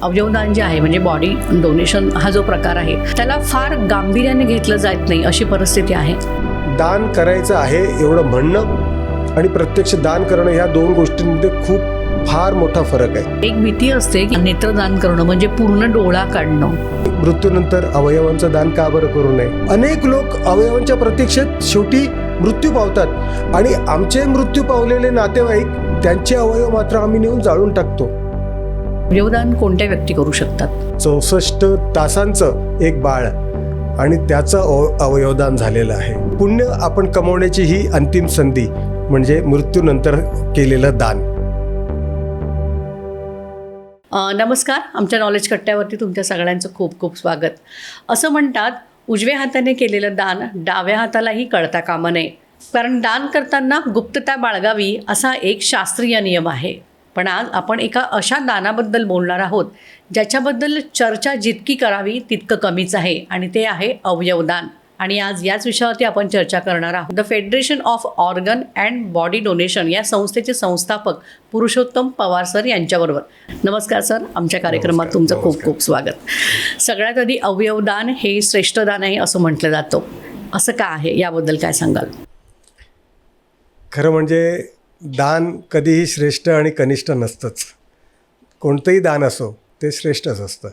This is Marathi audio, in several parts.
अवयवदान जे आहे म्हणजे बॉडी डोनेशन हा जो प्रकार आहे त्याला फार गांभीर्याने घेतलं जात नाही अशी परिस्थिती आहे. दान करायचं आहे एवढं म्हणणं आणि प्रत्यक्ष दान करणं ह्या दोन गोष्टींमध्ये खूप फार मोठा फरक आहे. एक भीती असते की नेत्रदान करणं म्हणजे पूर्ण डोळा काढणं. मृत्यूनंतर अवयवांचं दान का बरं करू नये? अनेक लोक अवयवांच्या प्रतीक्षेत शेवटी मृत्यू पावतात आणि आमचे मृत्यू पावलेले नातेवाईक त्यांचे अवयव मात्र आम्ही नेऊन जाळून टाकतो. अवयवदान कोणत्या व्यक्ती करू शकतात? 64 तासांचं एक बाळ आणि त्याचं अवयवदान झालेलं आहे. पुण्य आपण कमवण्याची ही अंतिम संधी म्हणजे मृत्यूनंतर केलेलं दान. नमस्कार, आमच्या नॉलेज कट्ट्यावरती तुमच्या सगळ्यांचं खूप खूप स्वागत. असं म्हणतात उजव्या हाताने केलेलं दान डाव्या हातालाही कळता कामा नये, कारण दान करताना गुप्तता बाळगावी असा एक शास्त्रीय नियम आहे. पण आज आपण एका अशा दानाबद्दल बोलणार आहोत ज्याच्याबद्दल चर्चा जितकी करावी तितकं कमीच आहे आणि ते आहे अवयवदान. आणि आज याच विषयावरती आपण चर्चा करणार आहोत. The federation of organ and body donation या संस्थेचे संस्थापक पुरुषोत्तम पवार सर यांच्याबरोबर. नमस्कार सर, आमच्या कार्यक्रमात तुमचं खूप खूप स्वागत. सगळ्यात आधी अवयवदान हे श्रेष्ठ दान आहे असं म्हटलं जातं, असं का आहे, याबद्दल काय सांगाल? खरं म्हणजे दान कधीही श्रेष्ठ आणि कनिष्ठ नसतंच. कोणतंही दान असो ते श्रेष्ठच असतं.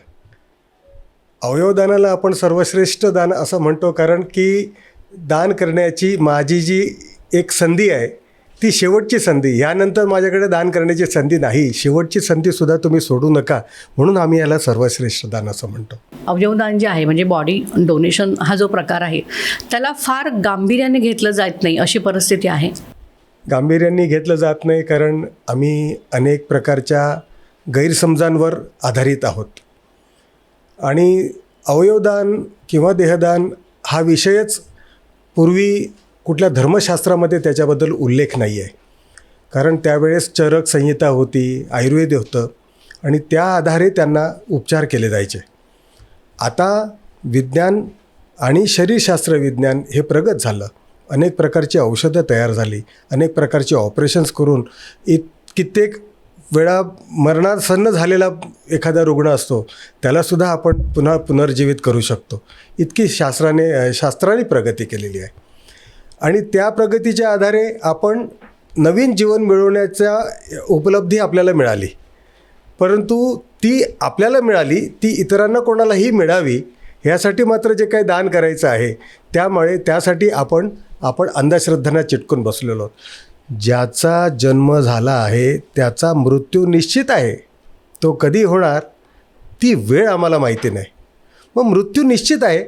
अवयवदानाला आपण सर्वश्रेष्ठ दान असं म्हणतो कारण की दान करण्याची माझी जी एक संधी आहे ती शेवटची संधी. यानंतर माझ्याकडे दान करण्याची संधी नाही, शेवटची संधीसुद्धा तुम्ही सोडू नका, म्हणून आम्ही याला सर्वश्रेष्ठ दान असं म्हणतो. अवयवदान जे आहे म्हणजे बॉडी डोनेशन हा जो प्रकार आहे त्याला फार गांभीर्याने घेतलं जात नाही अशी परिस्थिती आहे. गांभीर्याने घेतलं जात नाही कारण आम्ही अनेक प्रकारच्या गैरसमजांवर आधारित आहोत आणि अवयवदान किंवा देहदान हा विषयच पूर्वी कुठल्या धर्मशास्त्रामध्ये त्याच्याबद्दल उल्लेख नाही आहे. कारण त्यावेळेस चरक संहिता होती, आयुर्वेद होतं आणि त्या आधारे त्यांना उपचार केले जायचे. आता विज्ञान आणि शरीरशास्त्र विज्ञान हे प्रगत झालं, अनेक प्रकारची औषधं तयार झाली, अनेक प्रकारचे ऑपरेशन्स करून कित्येक वेळा मरणासन्न झालेला एखादा रुग्ण असतो त्यालासुद्धा आपण पुन्हा पुनर्जीवित करू शकतो. इतकी शास्त्राने प्रगती केलेली आहे आणि त्या प्रगतीच्या आधारे आपण नवीन जीवन मिळवण्याच्या उपलब्धी आपल्याला मिळाली. परंतु ती आपल्याला मिळाली ती इतरांना कोणालाही मिळावी ह्यासाठी मात्र जे काही दान करायचं आहे त्यासाठी आपण अंधश्रद्धांना चिटकून बसलेलो आहोत. ज्याचा जन्म झाला आहे त्याचा मृत्यू निश्चित आहे. तो कधी होणार ती वेळ आम्हाला माहिती नाही. मग मृत्यू निश्चित आहे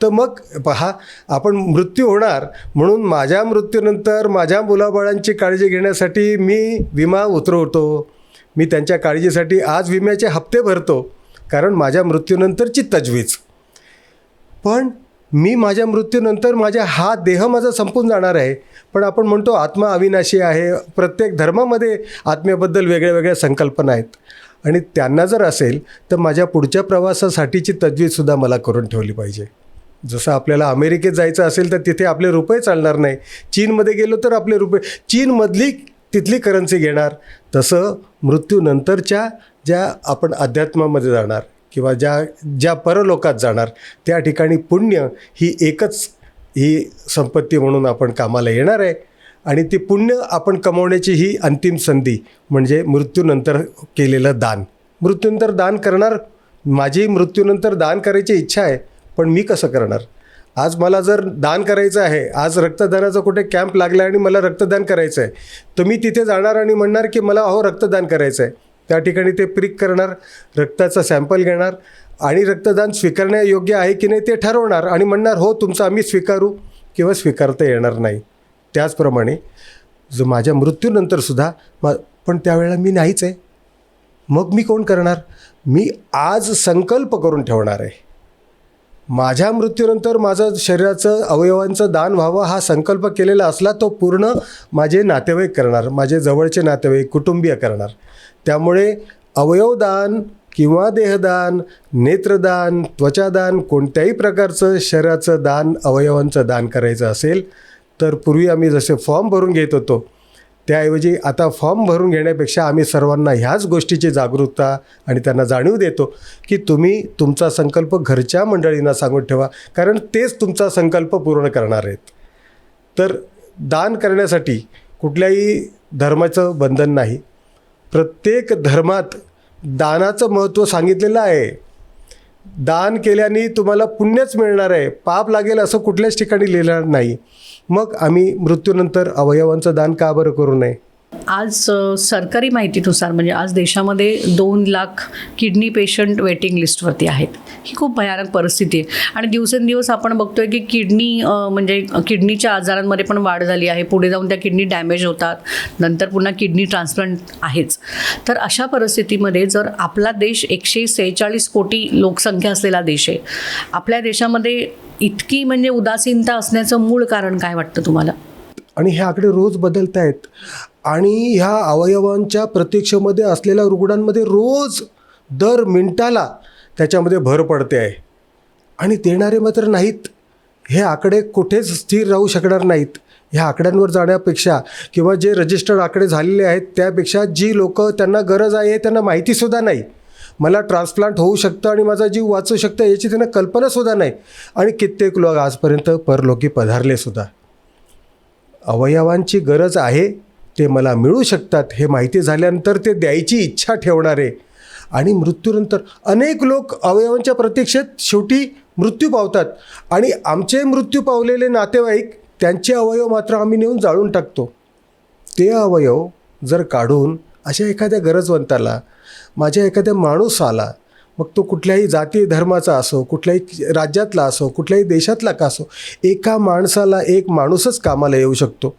तर मग पहा, आपण मृत्यू होणार म्हणून माझ्या मृत्यूनंतर माझ्या मुलाबाळांची काळजी घेण्यासाठी मी विमा उतरवतो, मी त्यांच्या काळजीसाठी आज विम्याचे हप्ते भरतो कारण माझ्या मृत्यूनंतरची तजवीज. पण मी माझ्या मृत्यूनंतर हा देह माझा संपून जाणार आहे. पण आपण म्हणतो आत्मा अविनाशी आहे. प्रत्येक धर्मामध्ये आत्म्याबद्दल वेगळ्या वेगळ्या संकल्पना आहेत आणि त्यांना जर असेल तर माझ्या पुढच्या प्रवासासाठीची तजवीजसुद्धा मला करून ठेवली पाहिजे. जसं आपल्याला अमेरिकेत जायचं असेल तर तिथे आपले रुपये चालणार नाही, चीनमध्ये गेलो तर आपले रुपये, चीनमधली तिथली करन्सी घेणार. तसं मृत्यूनंतरच्या ज्या आपण अध्यात्मामध्ये जाणार किंवा ज्या परलोकात जाणार त्या ठिकाणी पुण्य ही एकच ही संपत्ती म्हणून आपण कामाला येणार आहे आणि ती पुण्य आपण कमवण्याची ही अंतिम संधी म्हणजे मृत्यूनंतर केलेलं दान. मृत्यूनंतर दान करणार, माझी मृत्यूनंतर दान करायची इच्छा आहे पण मी कसं करणार? आज मला जर दान करायचं आहे, आज रक्तदानाचा कुठे कॅम्प लागला आणि मला रक्तदान करायचं आहे तर मी तिथे जाणार आणि म्हणणार की मला रक्तदान करायचं आहे. त्या ठिकाणी ते प्रिक करणार, रक्ताचा सॅम्पल घेणार आणि रक्तदान स्वीकारण्यायोग्य आहे की नाही ते ठरवणार आणि म्हणणार हो तुमचं आम्ही स्वीकारू किंवा स्वीकारता येणार नाही. त्याचप्रमाणे जो माझ्या मृत्यूनंतरसुद्धा पण त्यावेळेला मी नाहीच आहे, मग मी कोण करणार? मी आज संकल्प करून ठेवणार आहे माझ्या मृत्यूनंतर माझं शरीराचं अवयवांचं दान व्हावं हा संकल्प केलेला असला तो पूर्ण माझे नातेवाईक करणार, माझे जवळचे नातेवाईक कुटुंबीय करणार. त्यामुळे अवयवदान किंवा देहदान, नेत्रदान, त्वचादान कोणत्याही प्रकारचं शरीराचं दान, अवयवांचं दान करायचं असेल तर पूर्वी आम्ही जसे फॉर्म भरून घेत होतो त्याऐवजी आता फॉर्म भरून घेण्यापेक्षा आम्ही सर्वांना ह्याच गोष्टीची जागरूकता आणि त्यांना जाणीव देतो की तुम्ही तुमचा संकल्प घरच्या मंडळींना सांगून ठेवा, कारण तेच तुमचा संकल्प पूर्ण करणार आहेत. तर दान करण्यासाठी कुठल्याही धर्माचं बंधन नाही. प्रत्येक धर्मात दानाचं महत्त्व सांगितलेलं आहे. दान केल्याने तुम्हाला पुण्यच मिळणार आहे, पाप लागेल असं कुठल्याच ठिकाणी लिहिलं नाही. मग आम्ही मृत्यूनंतर अवयवांचं दान का बरं करू नये? आज सरकारी माहितीनुसार म्हणजे आज देशामध्ये 2 लाख किडनी पेशंट वेटिंग लिस्टवरती आहेत. ही खूप भयानक परिस्थिती आहे आणि दिवसेंदिवस आपण बघतोय की म्हणजे किडनीच्या आजारांमध्ये पण वाढ झाली आहे. पुढे जाऊन त्या किडनी डॅमेज होतात, नंतर पुन्हा किडनी ट्रान्सप्लांट आहेच. तर अशा परिस्थितीमध्ये जर आपला देश 146 कोटी लोकसंख्या असलेला देश आहे, आपल्या देशामध्ये इतकी म्हणजे उदासीनता असण्याचं मूळ कारण काय वाटतं तुम्हाला? आणि हे आकडे रोज बदलत आहेत आणि ह्या अवयवांच्या प्रतीक्षेमध्ये असलेल्या रुग्णांमध्ये रोज दर मिनिटाला त्याच्यामध्ये भर पडते आहे आणि देणारे मात्र नाहीत. हे आकडे कुठेच स्थिर राहू शकणार नाहीत. ह्या आकड्यांवर जाण्यापेक्षा किंवा जे रजिस्टर्ड आकडे झालेले आहेत त्यापेक्षा जी लोक त्यांना गरज आहे त्यांना माहितीसुद्धा नाही. मला ट्रान्सप्लांट होऊ शकतं आणि माझा जीव वाचू शकतं याची त्यांना कल्पनासुद्धा नाही. आणि कित्येक लोक आजपर्यंत परलोकी पधारलेसुद्धा. अवयवांची गरज आहे, ते मला मिळू शकतात हे माहिती झाल्यानंतर ते द्यायची इच्छा ठेवणारे आणि मृत्यूनंतर अनेक लोक अवयवांच्या प्रतीक्षेत शेवटी मृत्यू पावतात आणि आमचे मृत्यू पावलेले नातेवाईक त्यांचे अवयव मात्र आम्ही नेऊन जाळून टाकतो. ते अवयव जर काढून अशा एखाद्या गरजवंताला, माझ्या एखाद्या माणूस आला, मग तो कुठल्याही जाती धर्माचा असो, कुठल्याही राज्यातला असो, कुठल्याही देशातला का असो, एका माणसाला एक माणूसच कामाला येऊ शकतो.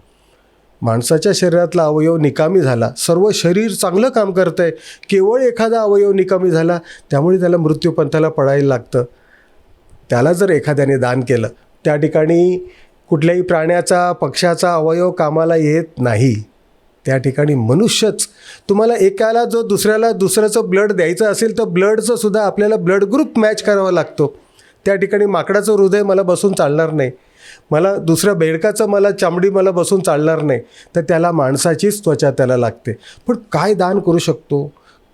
माणसाच्या शरीरातला अवयव निकामी झाला, सर्व शरीर चांगलं काम करतं आहे, केवळ एखादा अवयव निकामी झाला त्यामुळे त्याला मृत्यूपंथाला पडायला लागतं. त्याला जर एखाद्याने दान केलं, त्या ठिकाणी कुठल्याही प्राण्याचा, पक्ष्याचा अवयव कामाला येत नाही. त्या ठिकाणी मनुष्यच. तुम्हाला एकाला जो दुसऱ्याचं ब्लड द्यायचं असेल तर ब्लडचं सुद्धा आपल्याला ब्लड ग्रुप मॅच करावा लागतो. त्या ठिकाणी माकडाचं हृदय मला बसून चालणार नाही, मला दुसऱ्या बेडकाचं चामडी मला बसून चालणार नाही, तर त्याला माणसाचीच त्वचा त्याला लागते. पण काय दान करू शकतो,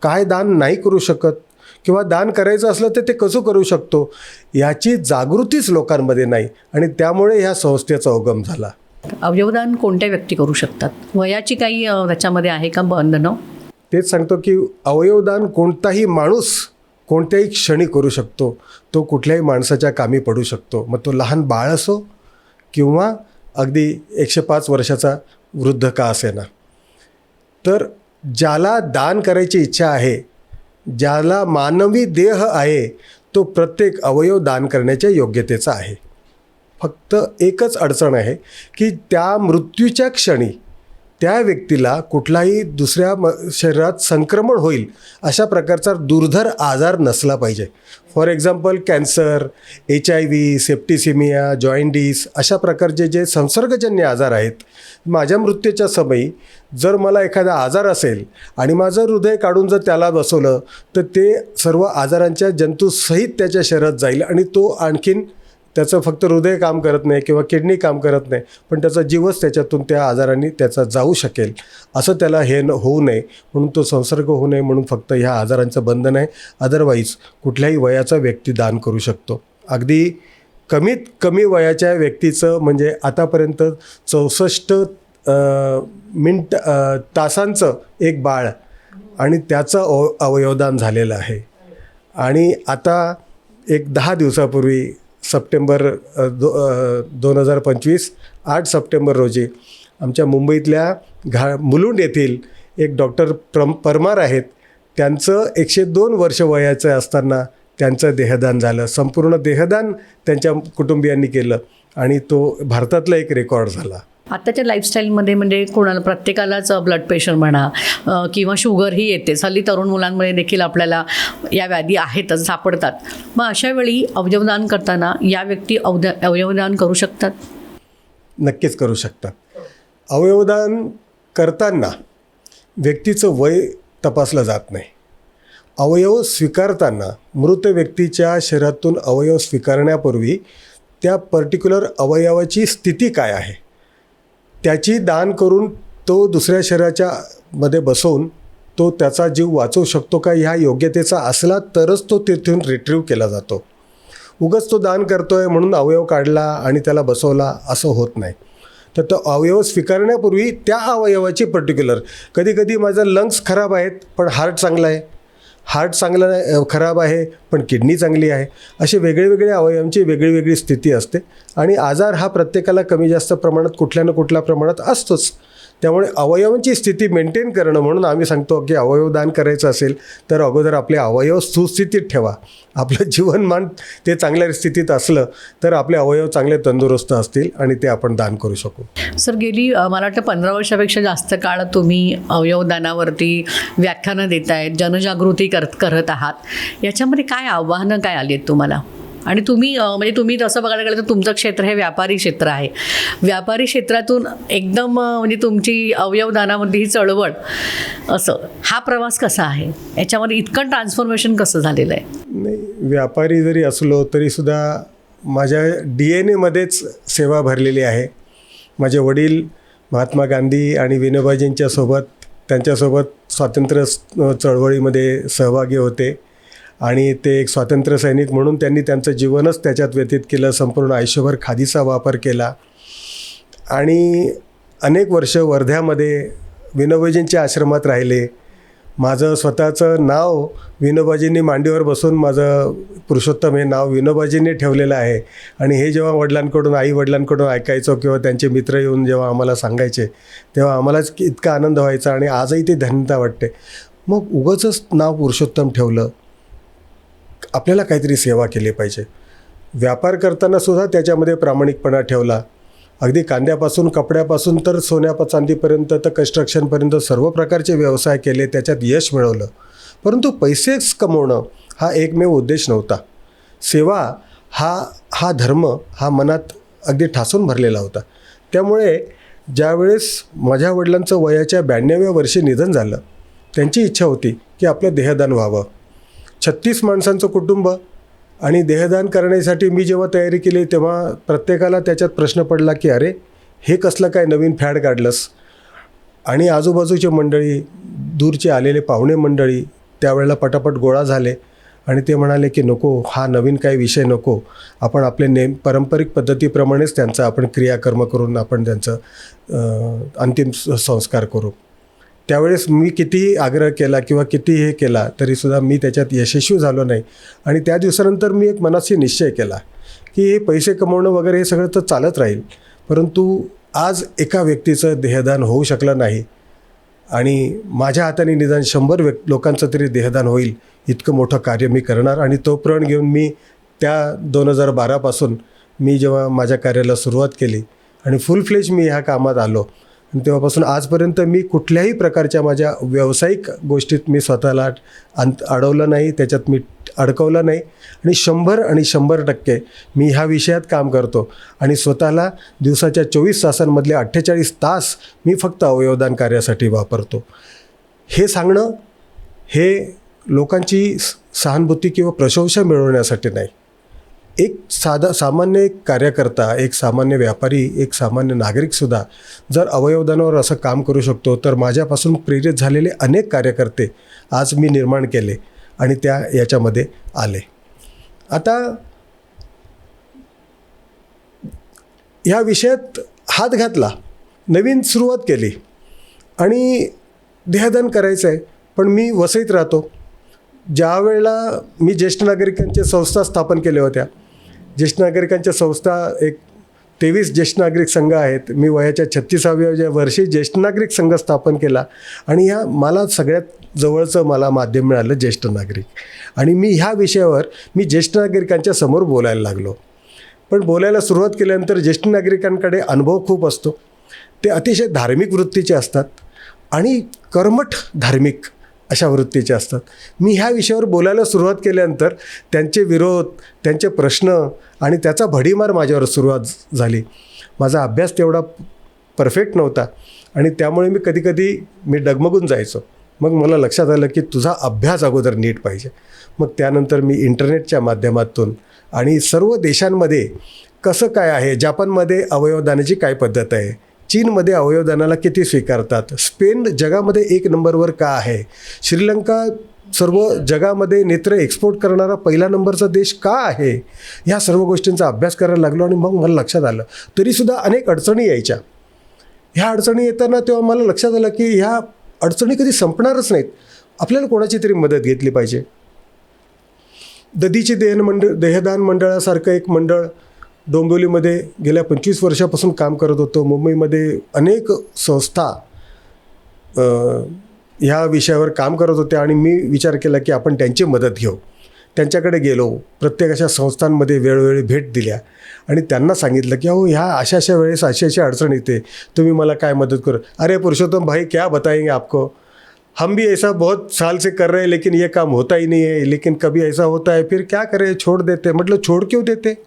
काय दान नाही करू शकत, किंवा दान करायचं असलं तर ते कसं करू शकतो याची जागृतीच लोकांमध्ये नाही आणि त्यामुळे ह्या संस्थेचा उगम झाला. अवयवदान कोणत्या व्यक्ती करू शकतात? वयाची काही त्याच्यामध्ये आहे का बंधनं? तेच सांगतो की अवयवदान कोणताही माणूस कोणत्याही क्षणी करू शकतो. तो कुठल्याही माणसाच्या कामी पडू शकतो, मग तो लहान बाळ असो किंवा अगदी 105 वर्षाचा वृद्ध का असेना. तर ज्याला दान करायची इच्छा आहे, ज्याला मानवी देह आहे, तो प्रत्येक अवयव दान करण्याच्या योग्यतेचा आहे. फक्त एकच अडचण आहे की त्या मृत्यूच्या क्षणी त्या व्यक्तीला कुठलाही दुसऱ्या शरीरात संक्रमण होईल अशा प्रकारचा दुर्धर आजार नसला पाहिजे. For example cancer, HIV, septicaemia, jaundice अशा प्रकारचे जे संसर्गजन्य आजार आहेत. माझ्या मृत्यूच्या समयी जर मला एखादा आजार असेल आणि माझं हृदय काढून जर त्याला बसवलं तर ते सर्व आजारांच्या जंतूसहित त्याच्या शरीरात जाईल आणि तो आणखीन त्याचं फक्त हृदय काम करत नाही किंवा किडनी काम करत नाही, पण त्याचा जीवच त्याच्यातून त्या आजारांनी त्याचा जाऊ शकेल. असं त्याला हे होऊ नये म्हणून, तो संसर्ग होऊ नये म्हणून फक्त ह्या आजारांचं बंधन आहे. अदरवाईज कुठल्याही वयाचा व्यक्ती दान करू शकतो. अगदी कमीत कमी वयाच्या व्यक्तीचं म्हणजे आतापर्यंत 64 तासांचं एक बाळ आणि त्याचं अवयवदान झालेलं आहे. आणि आता एक 10 दिवसापूर्वी सप्टेंबर 2025 8 सप्टेंबर रोजी आमच्या मुंबईतल्या मुलुंड येथील एक डॉक्टर परमार आहेत, त्यांचं 102 वर्ष वयाचं असताना त्यांचं देहदान झालं. संपूर्ण देहदान त्यांच्या कुटुंबियांनी केलं आणि तो भारतातला एक रेकॉर्ड झाला. आत्ताच्या लाईफस्टाईलमध्ये म्हणजे कोणाला प्रत्येकालाच ब्लड प्रेशर म्हणा किंवा शुगर ही येतेच. हल्ली तरुण मुलांमध्ये देखील आपल्याला या व्याधी आहेतच, सापडतात. मग अशा वेळी अवयवदान करताना या व्यक्ती अवयवदान करू शकतात? नक्कीच करू शकतात. अवयवदान करताना व्यक्तीचं वय तपासलं जात नाही. अवयव स्वीकारताना मृत व्यक्तीच्या शरीरातून अवयव स्वीकारण्यापूर्वी त्या पर्टिक्युलर अवयवाची स्थिती काय आहे त्याची दान करून तो दुसऱ्या शरीराच्या मध्ये बसवून तो त्याचा जीव वाचवू शकतो का ह्या योग्यतेचा असला तरच तो तिथून रिट्रीव्ह केला जातो. उगाच तो दान करतो आहे म्हणून अवयव काढला आणि त्याला बसवला असं होत नाही. तर तो अवयव स्वीकारण्यापूर्वी त्या अवयवाची पर्टिक्युलर, कधी कधी माझं लंग्स खराब आहेत पण हार्ट चांगला आहे, हार्ट चांगलं खराब आहे पण किडनी चांगली आहे, असे वेगळेवेगळे अवयवांची वेगळी स्थिती असते आणि आजार हा प्रत्येकाला कमी जास्त प्रमाणात कुठल्या ना कुठल्या प्रमाणात असतोच. त्यामुळे अवयवांची स्थिती मेंटेन करणं म्हणून आम्ही सांगतो की अवयवदान करायचं असेल तर अगोदर आपले अवयव सुस्थितीत ठेवा. आपलं जीवनमान ते चांगल्या स्थितीत असलं तर आपले अवयव चांगले तंदुरुस्त असतील आणि ते आपण दान करू शकू. सर, गेली मला वाटतं 15 वर्षापेक्षा जास्त काळ तुम्ही अवयवदानावरती व्याख्यानं देत आहेत, जनजागृती करत आहात. याच्यामध्ये काय आव्हानं काय आली आहेत तुम्हाला? आणि तुम्ही तसं बघायला गेलं तर तुमचं क्षेत्र हे व्यापारी क्षेत्र आहे. व्यापारी क्षेत्रातून एकदम म्हणजे तुमची अवयवदानामध्ये ही चळवळ, असं हा प्रवास कसा आहे? याच्यामध्ये इतकं ट्रान्सफॉर्मेशन कसं झालेलं आहे? नाही, व्यापारी जरी असलो तरीसुद्धा माझ्या DNA मध्येच सेवा भरलेली आहे. माझे वडील महात्मा गांधी आणि विनोबाजींच्या त्यांच्यासोबत स्वातंत्र्य चळवळीमध्ये सहभागी होते आणि ते एक स्वातंत्र्य सैनिक म्हणून त्यांनी त्यांचं जीवनच त्याच्यात व्यतीत केलं. संपूर्ण आयुष्यभर खादीचा वापर केला आणि अनेक वर्ष वर्ध्यामध्ये विनोबाजींच्या आश्रमात राहिले. माझं स्वतःचं नाव विनोबाजींनी मांडीवर बसून माझं पुरुषोत्तम हे नाव विनोबाजींनी ठेवलेलं आहे. आणि हे जेव्हा आई वडिलांकडून ऐकायचो किंवा त्यांचे मित्र येऊन जेव्हा आम्हाला सांगायचे तेव्हा आम्हालाच इतका आनंद व्हायचा आणि आजही ती धन्यता वाटते. मग उगाचच नाव पुरुषोत्तम ठेवलं, आपल्याला काहीतरी सेवा केली पाहिजे. व्यापार करतानासुद्धा त्याच्यामध्ये प्रामाणिकपणा ठेवला. अगदी कांद्यापासून कपड्यापासून तर सोन्या चांदीपर्यंत तर कन्स्ट्रक्शनपर्यंत सर्व प्रकारचे व्यवसाय केले, त्याच्यात यश मिळवलं. परंतु पैसेच कमवणं हा एकमेव उद्देश नव्हता. सेवा हा धर्म हा मनात अगदी ठासून भरलेला होता. त्यामुळे ज्यावेळेस माझ्या वडिलांचं वयाच्या 92व्या वर्षी निधन झालं, त्यांची इच्छा होती की आपलं देहदान व्हावं. 36 माणसांचं कुटुंब आणि देहदान करण्यासाठी मी जेव्हा तयारी केली तेव्हा प्रत्येकाला त्याच्यात प्रश्न पडला की अरे हे कसलं काय नवीन फॅड काढलंस. आणि आजूबाजूची मंडळी, दूरचे आलेले पाहुणे मंडळी त्यावेळेला पटापट गोळा झाले आणि ते म्हणाले की नको, हा नवीन काही विषय नको, आपण आपले पारंपरिक पद्धतीप्रमाणेच त्यांचा आपण क्रियाकर्म करून आपण त्यांचं अंतिम संस्कार करू. त्यावेळेस मी कितीही आग्रह केला किंवा किती हे केला तरीसुद्धा मी त्याच्यात यशस्वी झालो नाही. आणि त्या दिवसानंतर मी एक मनाशी निश्चय केला की हे पैसे कमवणं वगैरे हे सगळं तर चालत राहील, परंतु आज एका व्यक्तीचं देहदान होऊ शकलं नाही आणि माझ्या हाताने निदान 100 लोकांचं तरी देहदान होईल इतकं मोठं कार्य मी करणार. आणि तो प्रण घेऊन मी त्या 2012पासून मी जेव्हा माझ्या कार्याला सुरुवात केली आणि फुल फ्लेज मी ह्या कामात आलो आणि तेव्हापासून आजपर्यंत मी कुठल्याही प्रकारच्या माझ्या व्यावसायिक गोष्टीत मी स्वतःला अडवलं नाही, त्याच्यात मी अडकवलं नाही. आणि 100% मी ह्या विषयात काम करतो आणि स्वतःला दिवसाच्या 24 तासांमधले 48 तास मी फक्त अवयवदान कार्यासाठी वापरतो. हे सांगणं हे लोकांची सहानुभूती किंवा प्रशंसा मिळवण्यासाठी नाही. एक सामान्य कार्यकर्ता, एक सामान्य व्यापारी, एक सामान्य नागरिकसुद्धा जर अवयवदानावर असं काम करू शकतो तर माझ्यापासून प्रेरित झालेले अनेक कार्यकर्ते आज मी निर्माण केले आणि त्या याच्यामध्ये आले. आता ह्या विषयात हात घातला, नवीन सुरुवात केली आणि देहदान करायचं आहे. पण मी वसईत राहतो. ज्या वेळेला मी ज्येष्ठ नागरिकांच्या संस्था स्थापन केल्या होत्या, ज्येष्ठ नागरिकांच्या संस्था एक 23 ज्येष्ठ नागरिक संघ आहेत. मी वयाच्या 36व्या वर्षी ज्येष्ठ नागरिक संघ स्थापन केला आणि मला सगळ्यात जवळचं माध्यम मिळालं ज्येष्ठ नागरिक. आणि मी ह्या विषयावर ज्येष्ठ नागरिकांच्या समोर बोलायला लागलो. पण बोलायला सुरुवात केल्यानंतर ज्येष्ठ नागरिकांकडे अनुभव खूप असतो. ते अतिशय धार्मिक वृत्तीचे असतात आणि कर्मठ धार्मिक अशा वृत्तीचे असतात. मी ह्या विषयावर बोलायला सुरुवात केल्यानंतर त्यांचे विरोध, त्यांचे प्रश्न आणि त्याचा भडीमार माझ्यावर सुरुवात झाली. माझा अभ्यास तेवढा परफेक्ट नव्हता आणि त्यामुळे मी कधीकधी डगमगून जायचो. मग मला लक्षात आलं की तुझा अभ्यास अगोदर नीट पाहिजे. मग त्यानंतर मी इंटरनेटच्या माध्यमातून आणि सर्व देशांमध्ये कसं काय आहे, जापानमध्ये अवयवदानाची काय पद्धत आहे, चीनमध्ये अवयवदानाला किती स्वीकारतात, स्पेन जगामध्ये 1 नंबरवर का आहे, श्रीलंका सर्व जगामध्ये नेत्र एक्सपोर्ट करणारा पहिला नंबरचा देश का आहे, ह्या सर्व गोष्टींचा अभ्यास करायला लागलो. आणि मग मला लक्षात आलं तरीसुद्धा अनेक अडचणी यायच्या. ह्या अडचणी येताना तेव्हा मला लक्षात आलं की ह्या अडचणी कधी संपणारच नाहीत, आपल्याला कोणाची तरी मदत घेतली पाहिजे. दधीची देहदान मंडळासारखं एक मंडळ डोंबिवलीमध्ये गेल्या 25 वर्षापासून काम करत होतं. मुंबईमध्ये अनेक संस्था ह्या विषयावर काम करत होत्या आणि मी विचार केला की आपण त्यांची मदत घेऊ. त्यांच्याकडे गेलो, प्रत्येक अशा संस्थांमध्ये वेळोवेळी भेट दिल्या आणि त्यांना सांगितलं की अहो ह्या अशा अशा वेळेस अशी अशी अडचण येते, तुम्ही मला काय मदत करू. अरे पुरुषोत्तम भाई क्या बताएंगे आपको, हम भी ऐसा बहुत साल से कर रहे हैं लेकिन ये काम होता ही नहीं है, लेकिन कभी ऐसा होता है फिर क्या करें, छोड़ देते. मतलब छोड़ क्यों देते,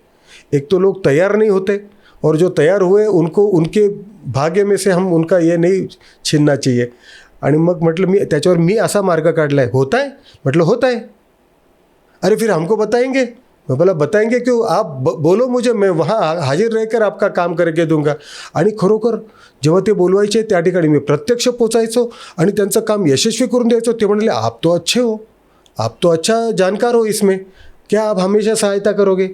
एक तो लोग तैयार नहीं होते और जो तैयार हुए उनको उनके भाग्य में से हम उनका ये नहीं छीनना चाहिए. आणि मग म्हटलं त्याच्यावर मी असा मार्ग काढला आहे, होता है, म्हटलं होता है. अरे फिर हमको बताएंगे, मैं बोला बताएंगे क्यों, आप बोलो मुझे, मैं वहाँ हाजिर रहकर आपका काम करके दूंगा. आणि खरोखर जेव्हा ते बोलवायचे त्या ठिकाणी मी प्रत्यक्ष पोचायचो आणि त्यांचं काम यशस्वी करून द्यायचो. ते म्हणाले आप तो अच्छे हो, आप तो अच्छा जानकार हो इसमें, क्या आप हमेशा सहायता करोगे.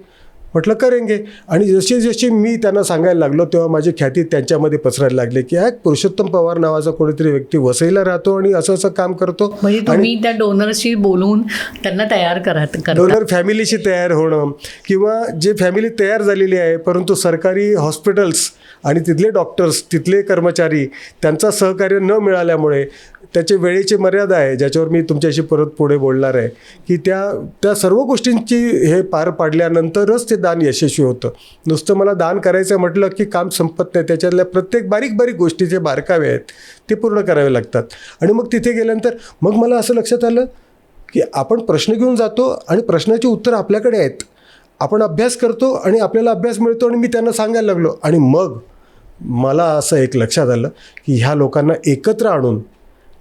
म्हटलं करेंगे. आणि जशी जशी मी त्यांना सांगायला लागलो तेव्हा माझी ख्याती त्यांच्यामध्ये पसरायला लागली की पुरुषोत्तम पवार नावाचा कोणीतरी व्यक्ती वसईला राहतो आणि असं असं काम करतो. म्हणजे तुम्ही त्या डोनरशी बोलून त्यांना तयार करता. डोनर फॅमिलीशी तयार होणं किंवा जे फॅमिली तयार झालेली आहे परंतु सरकारी हॉस्पिटल्स आणि तिथले डॉक्टर्स, तिथले कर्मचारी त्यांचा सहकार्य न मिळाल्यामुळे त्याचे वेळेची मर्यादा आहे, ज्याच्यावर मी तुमच्याशी परत पुढे बोलणार आहे की त्या सर्व गोष्टींची हे पार पाडल्यानंतरच ते दान यशस्वी होतं. नुसतं मला दान करायचं म्हटलं की काम संपत नाही, त्याच्यातल्या प्रत्येक बारीक बारीक गोष्टी जे बारकावे आहेत ते पूर्ण करावे लागतात. आणि मग तिथे गेल्यानंतर मग मला असं लक्षात आलं की आपण प्रश्न घेऊन जातो आणि प्रश्नाची उत्तरं आपल्याकडे आहेत, आपण अभ्यास करतो आणि आपल्याला अभ्यास मिळतो. आणि मी त्यांना सांगायला लागलो आणि मग मला असं एक लक्षात आलं की ह्या लोकांना एकत्र आणून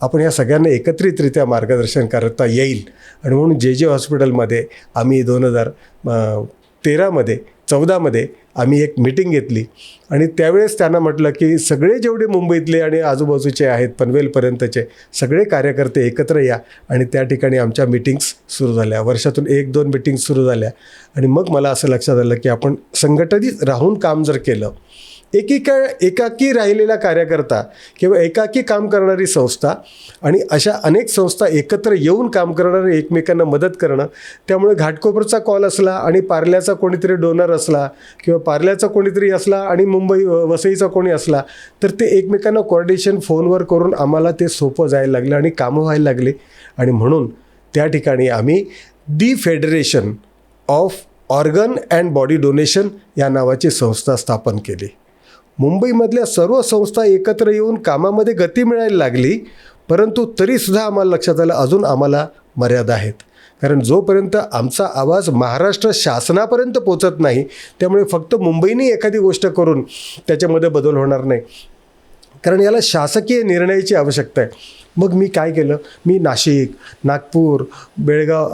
आपण ह्या सगळ्यांना एकत्रितरित्या मार्गदर्शन करता येईल. आणि म्हणून जे हॉस्पिटलमध्ये आम्ही 2014मध्ये आम्ही एक मीटिंग घेतली आणि त्यावेळेस त्यांना म्हटलं की सगळे जेवढे मुंबईतले आणि आजूबाजूचे आहेत पनवेलपर्यंतचे सगळे कार्यकर्ते एकत्र या. आणि त्या ठिकाणी आमच्या मीटिंग्स सुरू झाल्या, वर्षातून 1-2 मीटिंग्स सुरू झाल्या. आणि मग मला असं लक्षात आलं की आपण संघटित राहून काम जर केलं, एकाकी राहिलेला कार्यकर्ता किंवा एकाकी काम करणारी संस्था आणि अशा अनेक संस्था एकत्र येऊन काम करणारे, एकमेकांना मदत करणं, त्यामुळे घाटकोपरचा कॉल असला आणि पार्ल्याचा कोणीतरी डोनर असला किंवा पार्ल्याचा कोणीतरी असला आणि मुंबई वसईचा कोणी असला तर ते एकमेकांना कोऑर्डिनेशन फोनवर करून आम्हाला ते सोपं जायला लागलं आणि कामं व्हायला लागले. आणि म्हणून त्या ठिकाणी आम्ही the federation of organ and body donation या नावाची संस्था स्थापन केली. मुंबईमधल्या सर्व संस्था एकत्र येऊन कामामध्ये गती मिळायला लागली, परंतु तरीसुद्धा आम्हाला लक्षात आलं अजून आम्हाला मर्यादा आहेत. कारण जोपर्यंत आमचा आवाज महाराष्ट्र शासनापर्यंत पोचत नाही, त्यामुळे फक्त मुंबईने एखादी गोष्ट करून त्याच्यामध्ये बदल होणार नाही, कारण याला शासकीय निर्णयाची आवश्यकता आहे. मग मी काय केलं, मी नाशिक, नागपूर, बेळगाव,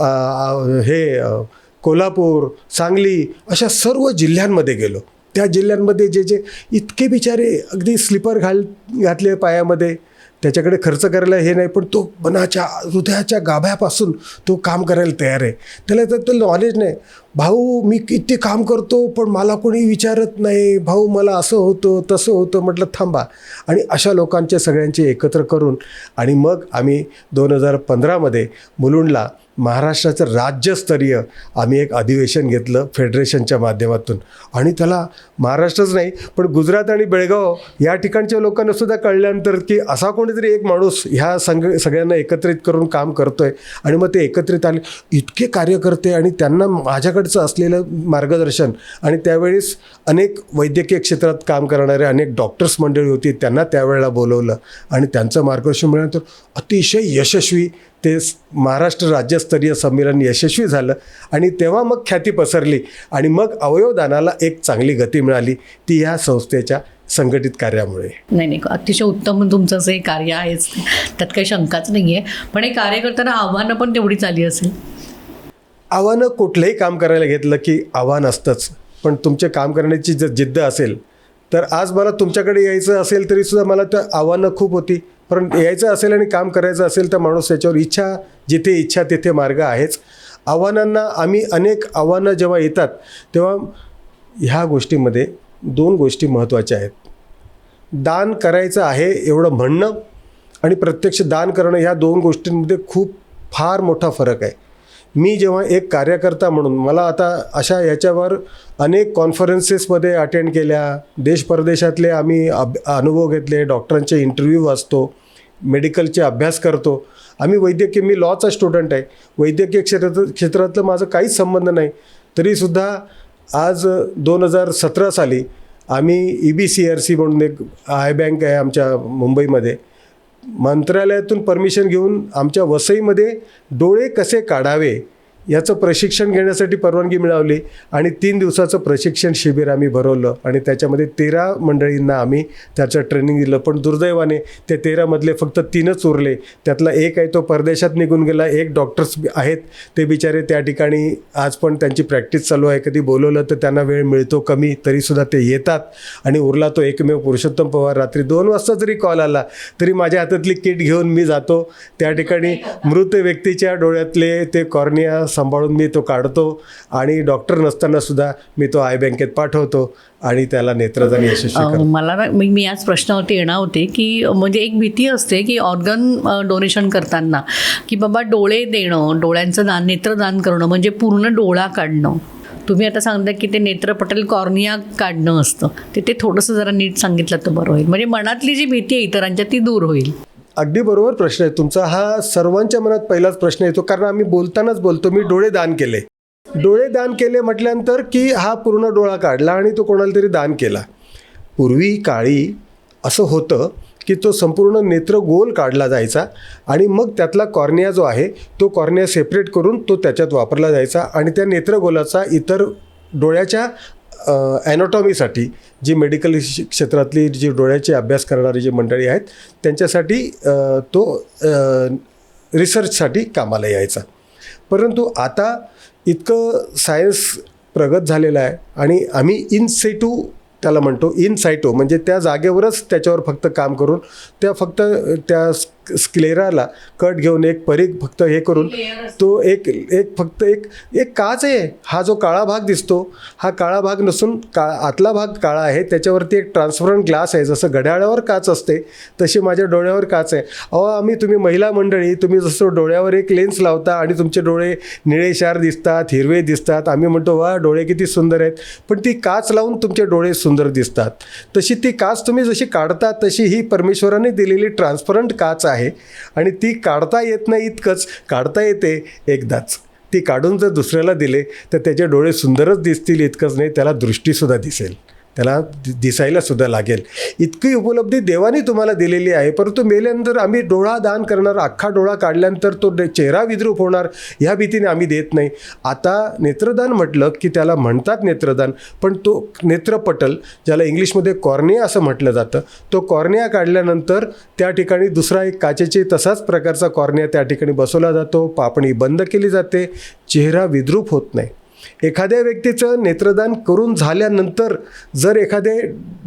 कोल्हापूर, सांगली अशा सर्व जिल्ह्यांमध्ये गेलो. त्या जिल्ह्यांमध्ये जे इतके बिचारे अगदी स्लीपर घातले पायामध्ये, त्याच्याकडे खर्च करायला हे नाही, पण तो मनाच्या हृदयाच्या गाभ्यापासून तो काम करायला तयार आहे. त्याला तर नॉलेज नाही, भाऊ मी किती काम करतो पण मला कोणी विचारत नाही, भाऊ मला असं होतं तसं होतं. म्हटलं थांबा. आणि अशा लोकांचे सगळ्यांचे एकत्र करून आणि मग आम्ही 2015मध्ये मुलुंडला महाराष्ट्राचं राज्यस्तरीय आम्ही एक अधिवेशन घेतलं फेडरेशनच्या माध्यमातून. आणि त्याला महाराष्ट्रच नाही पण गुजरात आणि बेळगाव या ठिकाणच्या लोकांनासुद्धा कळल्यानंतर की असा कोणीतरी एक माणूस ह्या सगळ्यांना एकत्रित करून काम करतो आहे. आणि मग ते एकत्रित आले इतके कार्यकर्ते आणि त्यांना माझ्याकडचं असलेलं मार्गदर्शन. आणि त्यावेळेस अनेक वैद्यकीय क्षेत्रात काम करणारे अनेक डॉक्टर्स मंडळी होती, त्यांना त्यावेळेला बोलवलं आणि त्यांचं मार्गदर्शन मिळाल्यानंतर अतिशय यशस्वी ते महाराष्ट्र राज्यस्तरीय संमेलन यशस्वी झालं. आणि तेव्हा मग ख्याती पसरली आणि मग अवयवदानाला एक चांगली गती मिळाली, ती ह्या संस्थेच्या संघटित कार्यामुळे. नाही, अतिशय उत्तम तुमचं जे कार्य आहे त्यात काही शंकाच नाही आहे. पण हे कार्य करताना आव्हानं पण तेवढीच आली असेल. आव्हानं कुठलंही काम करायला घेतलं की आव्हान असतंच, पण तुमचे काम करण्याची जर जिद्द असेल तर आज मला तुमच्याकडे यायचं असेल तरीसुद्धा मला त्या आव्हानं खूप होती. पण यायचं असेल आणि काम करायचं असेल तर माणूस त्याच्यावर जिथे इच्छा तिथे मार्ग आहेच. आव्हानांना अनेक आव्हानं जेव्हा येतात तेव्हा ह्या गोष्टीमध्ये 2 गोष्टी महत्त्वाच्या आहेत. दान करायचं आहे एवढं म्हणणं आणि प्रत्यक्ष दान करणं, ह्या 2 गोष्टींमध्ये फार मोठा फरक आहे. मी जेव्हा एक कार्यकर्ता म्हणून मला आता अशा याच्यावर अनेक कॉन्फरन्सेसमध्ये अटेंड केल्या, देश परदेशातले आम्ही अनुभव घेतले, डॉक्टरांचे इंटरव्ह्यू वाचतो, मेडिकलचे अभ्यास करतो. मी लॉचा स्टुडंट आहे, वैद्यकीय क्षेत्रातलं माझं काहीच संबंध नाही. तरीसुद्धा आज 2017 साली आम्ही EBCRC म्हणून एक आय बँक आहे आमच्या मुंबईमध्ये, मंत्रालयातून परमिशन घेऊन आमच्या वसईमध्ये डोळे कसे काढावे याचं प्रशिक्षण घेण्यासाठी परवानगी मिळवली आणि 3 दिवसाचं प्रशिक्षण शिबिर आम्ही भरवलं आणि त्याच्यामध्ये 13 मंडळींना आम्ही त्याचं ट्रेनिंग दिलं. पण दुर्दैवाने ते 13मधले फक्त 3च उरले. त्यातला एक आहे तो परदेशात निघून गेला. एक डॉक्टर्स आहेत ते बिचारे त्या ठिकाणी आज पण त्यांची प्रॅक्टिस चालू आहे. कधी बोलवलं तर त्यांना वेळ मिळतो कमी, तरीसुद्धा ते येतात. आणि उरला तो एकमेव पुरुषोत्तम पवार. रात्री 2 वाजता जरी कॉल आला तरी माझ्या हातातली किट घेऊन मी जातो. त्या ठिकाणी मृत व्यक्तीच्या डोळ्यातले ते कॉर्निया सांभाळून मी तो काढतो आणि डॉक्टर नसताना सुद्धा मी तो आय बँकेत पाठवतो आणि त्याला नेत्रदान यशस्वी करतो. मला ना मी याच प्रश्नावरती येणार होते की म्हणजे एक भीती असते की ऑर्गन डोनेशन करताना की बाबा डोळे देणं, डोळ्यांचं दान, नेत्रदान करणं म्हणजे पूर्ण डोळा काढणं. तुम्ही आता सांगता की ते नेत्रपटल कॉर्निया काढणं असतं, ते थोडंसं जरा नीट सांगितलं तर बरं होईल. म्हणजे मनातली जी भीती आहे इतरांच्या ती दूर होईल. अगदी बरोबर प्रश्न आहे तुमचा. हा सर्वांच्या मनात पहिलाच प्रश्न येतो, कारण आम्ही बोलतानाच बोलतो मी डोळे दान केले. डोळे दान केले म्हटल्यानंतर की हा पूर्ण डोळा काढला आणि तो कोणाला तरी दान केला. पूर्वी काळी असं होतं की तो संपूर्ण नेत्र गोल काढला जायचा आणि मग त्यातला कॉर्निया जो आहे तो कॉर्निया सेपरेट करून तो त्याच्यात वापरला जायचा आणि त्या नेत्रगोलाचा इतर डोळ्याच्या ॲनाटॉमीसाठी जी मेडिकल क्षेत्रातली जी डोळ्याचे अभ्यास करणारी जी मंडळी आहेत त्यांच्यासाठी तो रिसर्चसाठी कामाला यायचा. परंतु आता इतकं सायन्स प्रगत झालेलं आहे आणि आम्ही इन सिटू त्याला म्हणतो, इन सायटो म्हणजे त्या जागेवरच त्याच्यावर फक्त काम करून त्या स्क्लेराला कट घेऊन एक परीघ फक्त हे करून तो फक्त एक काच आहे. हा जो काळा भाग दिसतो हा काळा भाग नसून आतला भाग काळा आहे. त्याच्यावरती एक ट्रान्सपरंट ग्लास आहे. जसं घड्याळावर काच असते तशी माझ्या डोळ्यावर काच आहे. तुम्ही महिला मंडळी तुम्ही जसं डोळ्यावर एक लेन्स लावता आणि तुमचे डोळे निळेशार दिसतात, हिरवे दिसतात. आम्ही म्हणतो वा डोळे किती सुंदर आहेत. पण ती काच लावून तुमचे डोळे सुंदर दिसतात. तशी ती काच तुम्ही जशी काढता तशी ही परमेश्वराने दिलेली ट्रान्सपरंट काच आहे आणि ती काढता येत नाही. इतकंच काढता येते एकदाच. ती काढून जर दुसऱ्याला दिले तर त्याचे डोळे सुंदरच दिसतील इतकंच नाही, त्याला दृष्टीसुद्धा दिसेल, त्याला दिसायला सुद्धा लागेल. इतकी उपलब्धी देवाने तुम्हाला दिलेली आहे. परंतु मेल्यानंतर आम्ही डोळा दान करणार, अख्खा डोळा काढल्यानंतर तो चेहरा विद्रूप होणार ह्या भीतीने आम्ही देत नाही. आता नेत्रदान म्हटलं की त्याला म्हणतात नेत्रदान, पण तो नेत्रपटल ज्याला इंग्लिशमध्ये कॉर्निया असं म्हटलं जातं, तो कॉर्निया काढल्यानंतर त्या ठिकाणी दुसरा एक काचेची तसाच प्रकारचा कॉर्निया त्या ठिकाणी बसवला जातो. पापणी बंद केली जाते, चेहरा विद्रूप होत नाही. एखाद्या व्यक्तीचं नेत्रदान करून झाल्यानंतर जर एखादे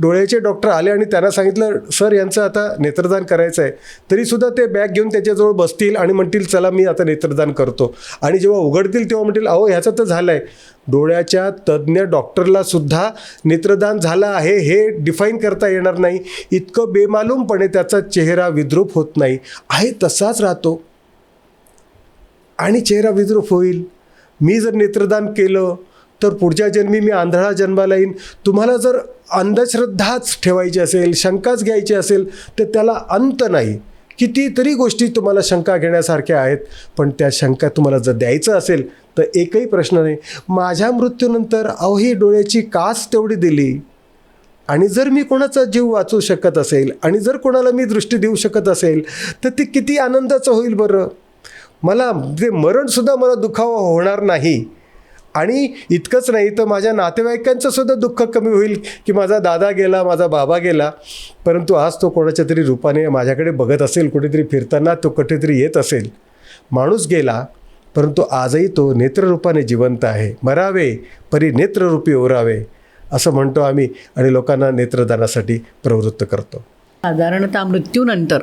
डोळ्याचे डॉक्टर आले आणि त्यांना सांगितलं सर यांचं आता नेत्रदान करायचं आहे, तरीसुद्धा ते बॅग घेऊन त्याच्याजवळ बसतील आणि म्हणतील चला मी आता नेत्रदान करतो. आणि जेव्हा उघडतील तेव्हा म्हणतील अहो ह्याचं तर झालं आहे. डोळ्याच्या तज्ज्ञ डॉक्टरलासुद्धा नेत्रदान झालं आहे हे डिफाईन करता येणार नाही. इतकं बेमालूमपणे त्याचा चेहरा विद्रूप होत नाही, आहे तसाच राहतो आणि चेहरा विद्रूप होईल. मी जर नेत्रदान केलं तर पुढच्या जन्मी मी आंधळा जन्माला येईन. तुम्हाला जर अंधश्रद्धाच ठेवायची असेल, शंकाच घ्यायची असेल तर त्याला अंत नाही. कितीतरी गोष्टी तुम्हाला शंका घेण्यासारख्या आहेत, पण त्या शंका तुम्हाला जर द्यायचं असेल तर एकही प्रश्न नाही. माझ्या मृत्यूनंतर ही डोळ्याची काच तेवढी दिली आणि जर मी कोणाचा जीव वाचवू शकत असेल आणि जर कोणाला मी दृष्टी देऊ शकत असेल तर ते किती आनंदाचं होईल बरं. मला ते मरणसुद्धा मला दुखावं होणार नाही. आणि इतकंच नाही तर माझ्या नातेवाईकांचं सुद्धा दुःख कमी होईल की माझा दादा गेला, माझा बाबा गेला, परंतु आज तो कोणाच्या तरी रूपाने माझ्याकडे बघत असेल, कुठेतरी फिरताना तो कुठेतरी येत असेल. माणूस गेला परंतु आजही तो नेत्ररूपाने जिवंत आहे. मरावे परी नेत्ररूपी ओरावे असं म्हणतो आम्ही आणि लोकांना नेत्रदानासाठी प्रवृत्त करतो. साधारणतः मृत्यूनंतर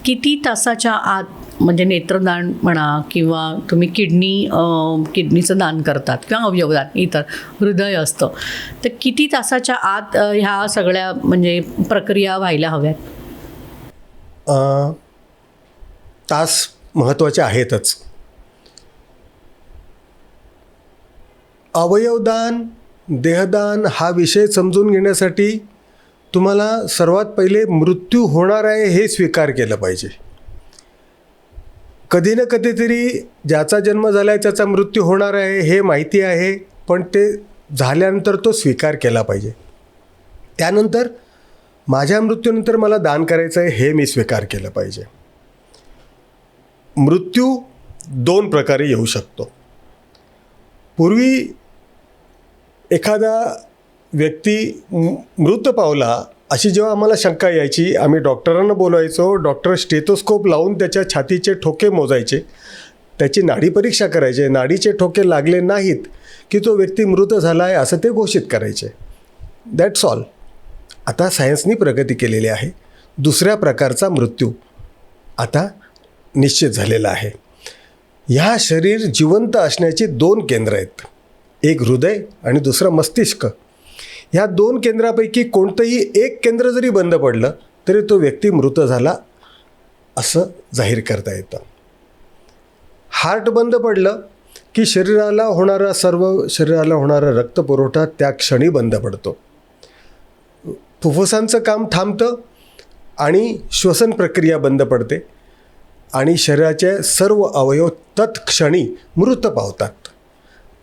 किती तासाच्या आत म्हणजे नेत्रदान म्हणा किंवा तुम्ही किडनीचं दान करतात किंवा अवयवदान इतर हृदय असतं, तर किती तासाच्या आत ह्या सगळ्या म्हणजे प्रक्रिया व्हायला हव्यात? तास महत्त्वाचे आहेतच. अवयवदान, देहदान हा विषय समजून घेण्यासाठी तुम्हाला सर्वात पहिले मृत्यू होणार आहे हे स्वीकार केलं पाहिजे. कधी ना कधीतरी ज्याचा जन्म झाला आहे त्याचा मृत्यू होणार आहे हे माहिती आहे, पण ते झाल्यानंतर तो स्वीकार केला पाहिजे. त्यानंतर माझ्या मृत्यूनंतर मला दान करायचं आहे हे मी स्वीकार केलं पाहिजे. मृत्यू 2 प्रकारे येऊ शकतो. पूर्वी एखादा व्यक्ती मृत पावला अशी जेव्हा आम्हाला शंका यायची, आम्ही डॉक्टरांना बोलवायचो. डॉक्टर स्टेथोस्कोप लावून त्याच्या छातीचे ठोके मोजायचे, त्याची नाडी परीक्षा करायचे. नाडीचे ठोके लागले नाहीत की तो व्यक्ती मृत झाला आहे असं ते घोषित करायचे. That's all. आता सायन्सनी प्रगती केलेली आहे. दुसऱ्या प्रकारचा मृत्यू आता निश्चित झालेला आहे. ह्या शरीर जिवंत असण्याची 2 केंद्र आहेत, एक हृदय आणि दुसरं मस्तिष्क. ह्या 2 केंद्रापैकी कोणतंही एक केंद्र जरी बंद पडलं तरी तो व्यक्ती मृत झाला असं जाहीर करता येतं. हार्ट बंद पडलं की शरीराला होणारा रक्तपुरवठा त्या क्षणी बंद पडतो. फुफ्फुसांचं काम थांबतं आणि श्वसन प्रक्रिया बंद पडते आणि शरीराचे सर्व अवयव तत्क्षणी मृत पावतात.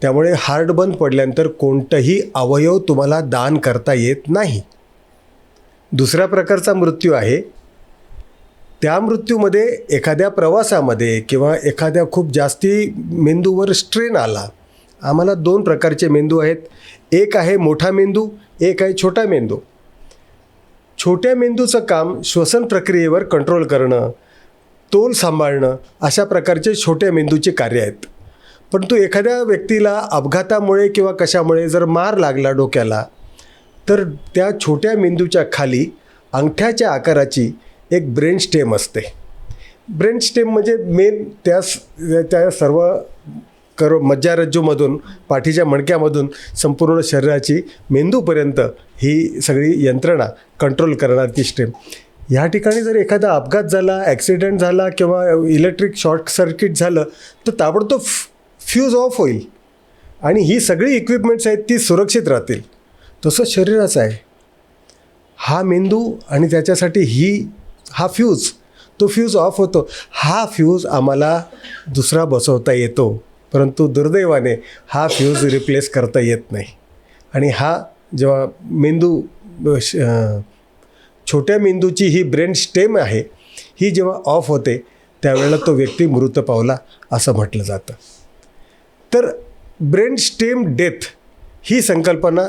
त्यामुळे हार्ट बंद पडल्यानंतर कोणतंही अवयव तुम्हाला दान करता येत नाही. दुसऱ्या प्रकारचा मृत्यू आहे. त्या मृत्यूमध्ये एखाद्या प्रवासामध्ये किंवा एखाद्या खूप जास्ती मेंदूवर स्ट्रेन आला. आम्हाला 2 प्रकारचे मेंदू आहेत. एक आहे मोठा मेंदू, एक आहे छोटा मेंदू. छोट्या मेंदूचं काम श्वसन प्रक्रियेवर कंट्रोल करणं, तोल सांभाळणं अशा प्रकारचे छोट्या मेंदूचे कार्य आहेत. परंतु एखाद्या व्यक्तीला अपघातामुळे किंवा कशामुळे जर मार लागला डोक्याला तर त्या छोट्या मेंदूच्या खाली अंगठ्याच्या आकाराची एक ब्रेन स्टेम असते. ब्रेन स्टेम म्हणजे मेन त्या सर्व मज्जारज्जूमधून, पाठीच्या मणक्यामधून संपूर्ण शरीराची मेंदूपर्यंत ही सगळी यंत्रणा कंट्रोल करणारी स्टेम. ह्या ठिकाणी जर एखादा अपघात झाला, ॲक्सिडेंट झाला किंवा इलेक्ट्रिक शॉर्ट सर्किट झालं तर ताबडतोब फ्यूज ऑफ होईल आणि ही सगळी इक्विपमेंट्स आहेत ती सुरक्षित राहतील. तसं शरीराचं आहे. हा मेंदू आणि त्याच्यासाठी हा फ्यूज ऑफ होतो. हा फ्यूज आम्हाला दुसरा बसवता येतो, परंतु दुर्दैवाने हा फ्यूज रिप्लेस करता येत नाही. आणि हा जेव्हा छोट्या मेंदूची ही ब्रेन स्टेम आहे ही जेव्हा ऑफ होते त्यावेळेला तो व्यक्ती मृत पावला असं म्हटलं जातं. तर ब्रेन स्टेम डेथ ही संकल्पना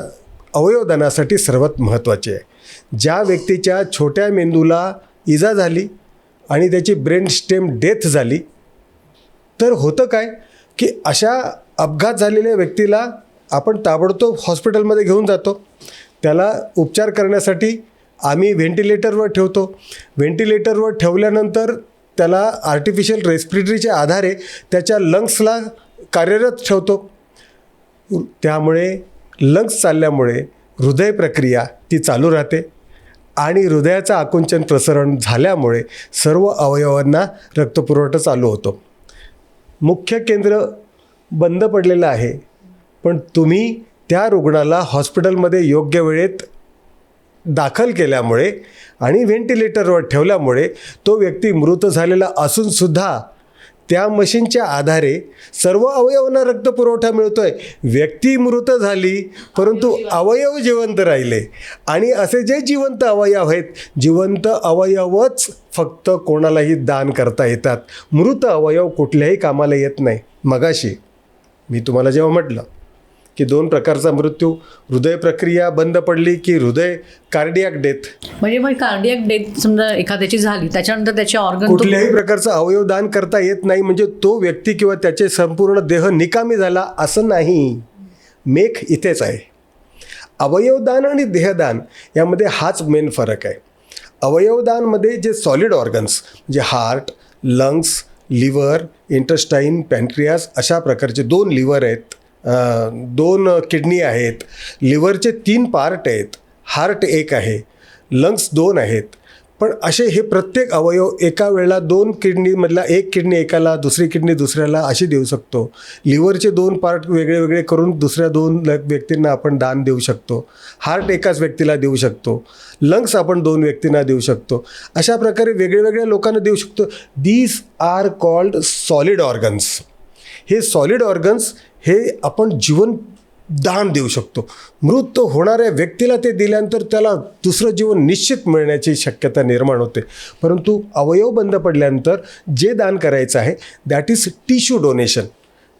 अवयवदानासाठी सर्वात महत्त्वाची आहे. ज्या व्यक्तीच्या छोट्या मेंदूला इजा झाली आणि त्याची ब्रेन स्टेम डेथ झाली तर होतं काय की अशा अपघात झालेल्या व्यक्तीला आपण ताबडतोब हॉस्पिटलमध्ये घेऊन जातो. त्याला उपचार करण्यासाठी आम्ही व्हेंटिलेटरवर ठेवतो. व्हेंटिलेटरवर ठेवल्यानंतर त्याला आर्टिफिशियल रेस्पिरेटरीच्या आधारे त्याच्या लंग्सला कार्यरत ठेवतो. त्यामुळे लंग्स चालल्यामुळे हृदय प्रक्रिया ती चालू राहते आणि हृदयाचं आकुंचन प्रसरण झाल्यामुळे सर्व अवयवांना रक्तपुरवठा चालू होतो. मुख्य केंद्र बंद पडलेलं आहे, पण तुम्ही त्या रुग्णाला हॉस्पिटलमध्ये योग्य वेळेत दाखल केल्यामुळे आणि व्हेंटिलेटरवर ठेवल्यामुळे तो व्यक्ती मृत झालेला असूनसुद्धा त्या मशीनच्या आधारे सर्व अवयवांना रक्तपुरवठा मिळतो आहे. व्यक्ती मृत झाली परंतु अवयव जिवंत राहिले. आणि असे जे जिवंत अवयव आहेत, जिवंत अवयवच फक्त कोणालाही दान करता येतात. मृत अवयव कुठल्याही कामाला येत नाही. मगाशी मी तुम्हाला जेव्हा म्हटलं की 2 प्रकारचा मृत्यू, हृदय प्रक्रिया बंद पडली की हृदय कार्डियाक डेथ, म्हणजे मग कार्डियाक डेथ समजा एखाद्याची झाली त्याच्यानंतर त्याचे ऑर्गन कुठल्याही प्रकारचं अवयव दान करता येत नाही म्हणजे तो व्यक्ती किंवा त्याचे संपूर्ण देह निकामी झाला असं नाही. मेख इथेच आहे. अवयवदान आणि देहदान यामध्ये हाच मेन फरक आहे. अवयवदानमध्ये जे सॉलिड ऑर्गन्स म्हणजे हार्ट, लंग्स, लिव्हर, इंटेस्टाईन, पॅन्क्रियास अशा प्रकारचे 2 लिव्हर आहेत, 2 किडनी आहेत, लिव्हरचे 3 पार्ट आहेत, हार्ट 1 आहे, लंग्स 2 आहेत. पण असे हे प्रत्येक अवयव एका वेळेला 2 किडनीमधला 1 किडनी एकाला, दुसरी किडनी दुसऱ्याला अशी देऊ शकतो. लिव्हरचे 2 पार्ट वेगळे वेगळे करून दुसऱ्या 2 व्यक्तींना आपण दान देऊ शकतो. हार्ट एकाच व्यक्तीला देऊ शकतो. लंग्स आपण 2 व्यक्तींना देऊ शकतो. अशा प्रकारे वेगळ्या लोकांना देऊ शकतो. These are called solid organs. हे सॉलिड ऑर्गन्स हे आपण जीवन दान देऊ शकतो. मृत होणाऱ्या व्यक्तीला ते दिल्यानंतर त्याला दुसरं जीवन निश्चित मिळण्याची शक्यता निर्माण होते. परंतु अवयव बंद पडल्यानंतर जे दान करायचं आहे दॅट इज टिश्यू डोनेशन.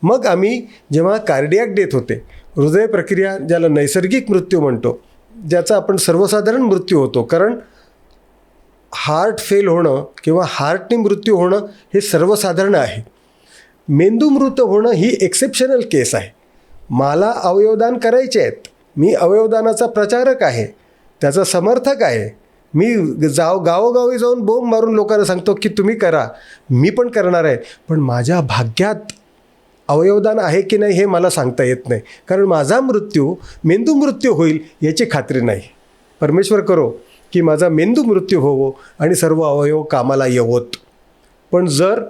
मग आम्ही जेव्हा कार्डियाक डेथ होते, हृदय प्रक्रिया ज्याला नैसर्गिक मृत्यू म्हणतो, ज्याचा आपण सर्वसाधारण मृत्यू होतो, कारण हार्ट फेल होणं किंवा हार्टने मृत्यू होणं हे सर्वसाधारण आहे. मेंदू मृत होणं ही एक्सेप्शनल केस आहे. मला अवयवदान करायचे आहेत, मी अवयवदानाचा प्रचारक आहे, त्याचा समर्थक आहे. मी गावोगावी जाऊन बोंब मारून लोकांना सांगतो की तुम्ही करा, मी पण करणार आहे. पण माझ्या भाग्यात अवयवदान आहे की नाही हे मला सांगता येत नाही, कारण माझा मृत्यू मेंदू मृत्यू होईल याची खात्री नाही. परमेश्वर करो की माझा मेंदू मृत्यू होवो आणि सर्व अवयव कामाला येवोत. पण जर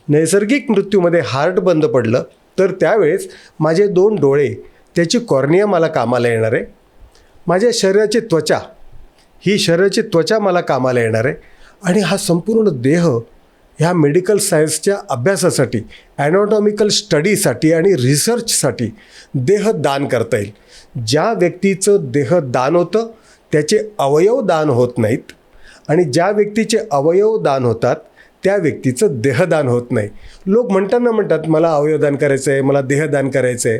नैसर्गिक मृत्यूमध्ये हार्ट बंद पडलं तर त्यावेळेस माझे 2 डोळे, त्याची कॉर्निया मला कामाला येणार आहे. माझ्या शरीराची त्वचा, ही शरीराची त्वचा मला कामाला येणार आहे. आणि हा संपूर्ण देह ह्या मेडिकल सायन्सच्या अभ्यासासाठी, ॲनाटॉमिकल स्टडीसाठी आणि रिसर्चसाठी देह दान करता येईल. ज्या व्यक्तीचं देह दान होतं त्याचे अवयव दान होत नाहीत, आणि ज्या व्यक्तीचे अवयव दान होतात त्या व्यक्तीचं देहदान होत नाही. लोक म्हणतात मला अवयवदान करायचं आहे, मला देहदान करायचं आहे.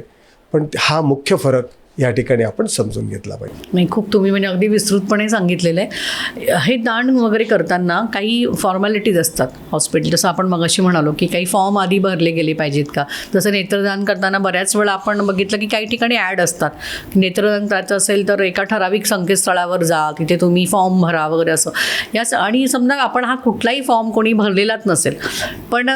पण हा मुख्य फरक या ठिकाणी आपण समजून घेतला पाहिजे. नाही, खूप तुम्ही म्हणजे अगदी विस्तृतपणे सांगितलेलं आहे. हे दान वगैरे करताना काही फॉर्मॅलिटीज असतात हॉस्पिटल, जसं आपण मगाशी म्हणालो की काही फॉर्म आधी भरले गेले पाहिजेत का. तसं नेत्रदान करताना बऱ्याच वेळा आपण बघितलं की काही ठिकाणी ॲड असतात, नेत्रदान करायचं असेल तर एका ठराविक संकेतस्थळावर जा, तिथे तुम्ही फॉर्म भरा वगैरे असं. याच आणि समजा आपण हा कुठलाही फॉर्म कोणी भरलेलाच नसेल, पण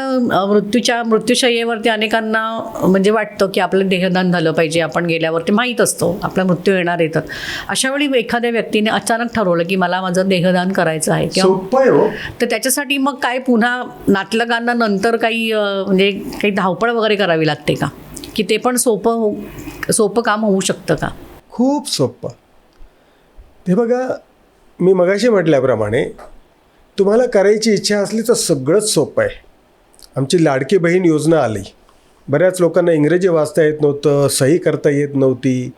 मृत्यूशय्येवरती अनेकांना म्हणजे वाटतं की आपलं देहदान झालं पाहिजे, आपण गेल्यावरती माहीत असतो आपला मृत्यू येणार आहे. तर अशा वेळी एखाद्या व्यक्तीने अचानक ठरवलं की मला माझं देहदान करायचं आहे किंवा, तर त्याच्यासाठी मग काय पुन्हा नातलगांना नंतर काही म्हणजे काही धावपळ वगैरे करावी लागते का, की ते पण सोपं काम होऊ शकतं का? खूप सोपं. ते बघा, मी मगाशी म्हटल्याप्रमाणे तुम्हाला करायची इच्छा असली तर सगळंच सोपं आहे. आमची लाडकी बहीण योजना आली. बऱ्याच लोकांना इंग्रजी वाचता येत नव्हतं, सही करता येत नव्हती,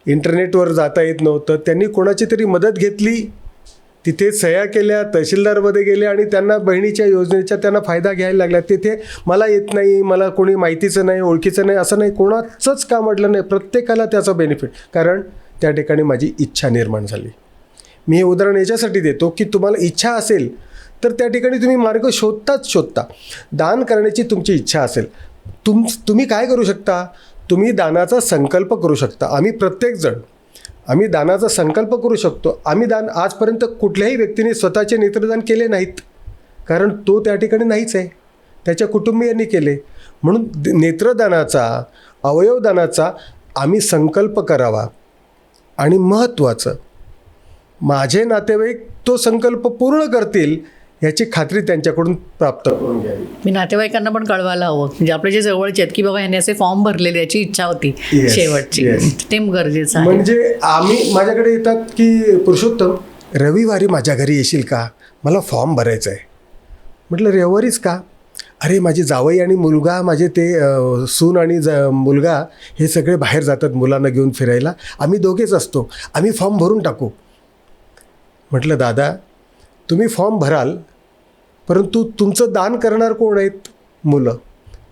इंटरनेटवर जाता येत नव्हतं. त्यांनी कोणाची तरी मदत घेतली, तिथे सह्या केल्या, तहसीलदारमध्ये गेले आणि त्यांना बहिणीच्या योजनेचा त्यांना फायदा घ्यायला लागला. तिथे मला येत नाही, मला कोणी माहितीचं नाही, ओळखीचं नाही, असं नाही, कोणाचंच काम अडलं नाही. प्रत्येकाला त्याचा बेनिफिट, कारण त्या ठिकाणी माझी इच्छा निर्माण झाली. मी हे उदाहरण याच्यासाठी देतो की तुम्हाला इच्छा असेल तर त्या ठिकाणी तुम्ही मार्ग शोधता. दान करण्याची तुमची इच्छा असेल, तुम्ही काय करू शकता, तुम्ही दानाचा संकल्प करू शकता. आम्ही दानाचा संकल्प करू शकतो. आम्ही आजपर्यंत कुठल्याही व्यक्तीने स्वतःचे नेत्रदान केले नाहीत, कारण तो त्या ठिकाणी नाहीच आहे, त्याच्या कुटुंबियांनी केले. म्हणून नेत्रदानाचा, अवयवदानाचा आम्ही संकल्प करावा. आणि महत्त्वाचं, माझे नातेवाईक तो संकल्प पूर्ण करतील याची खात्री त्यांच्याकडून प्राप्त करून घ्यावी. मी नातेवाईकांना पण कळवायला हवं, म्हणजे आपले जे जवळचे आहेत की बाबा ह्याने असे फॉर्म भरलेले, याची इच्छा होती शेवटची, ते गरजेचं आहे. म्हणजे माझ्याकडे येतात की पुरुषोत्तम रविवारी माझ्या घरी येशील का, मला फॉर्म भरायचा आहे. म्हटलं रविवारीच का? अरे माझी जावई आणि मुलगा, माझे ते सून आणि मुलगा हे सगळे बाहेर जातात मुलांना घेऊन फिरायला, आम्ही दोघेच असतो, आम्ही फॉर्म भरून टाकू. म्हटलं दादा, तुम्ही फॉर्म भराल, परंतु तुमचं दान करणार कोण आहेत? मुलं.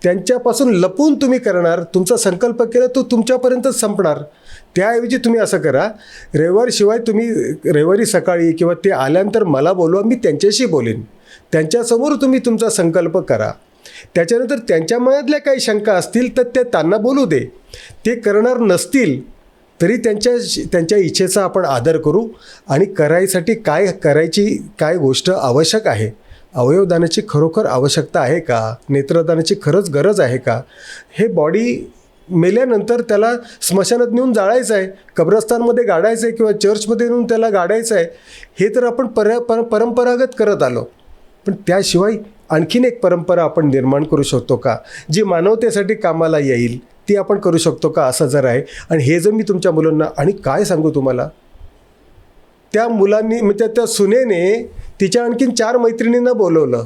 त्यांच्यापासून लपून तुम्ही करणार, तुमचा संकल्प केला तो तुमच्यापर्यंतच संपणार. त्याऐवजी तुम्ही असं करा, रविवारशिवाय तुम्ही रविवारी सकाळी किंवा ते आल्यानंतर मला बोलवा, मी त्यांच्याशी बोलेन. त्यांच्यासमोर तुम्ही तुमचा संकल्प करा. त्याच्यानंतर त्यांच्या मनातल्या काही शंका असतील तर ते त्यांना बोलू दे. ते करणार नसतील तरी त्यांच्या इच्छेचा आपण आदर करू आणि करायसाठी काय गोष्ट आवश्यक आहे, अवयवदानाची खरोखर आवश्यकता आहे का, नेत्रदानाची खरंच गरज आहे का, हे बॉडी मेल्यानंतर त्याला स्मशानात नेऊन जाळायचं आहे, कब्रस्तानमध्ये गाडायचं आहे किंवा चर्चमध्ये नेऊन त्याला गाडायचं आहे, हे तर आपण परंपरागत करत आलो. पण त्याशिवाय आणखीन एक परंपरा आपण निर्माण करू शकतो का, जी मानवतेसाठी कामाला येईल, ती आपण करू शकतो का, असं जर आहे. आणि हे जर मी तुमच्या मुलांना, आणि काय सांगू तुम्हाला, त्या मुलांनी म्हणजे त्या सुनेने तिच्या आणखीन 4 मैत्रिणींना बोलवलं,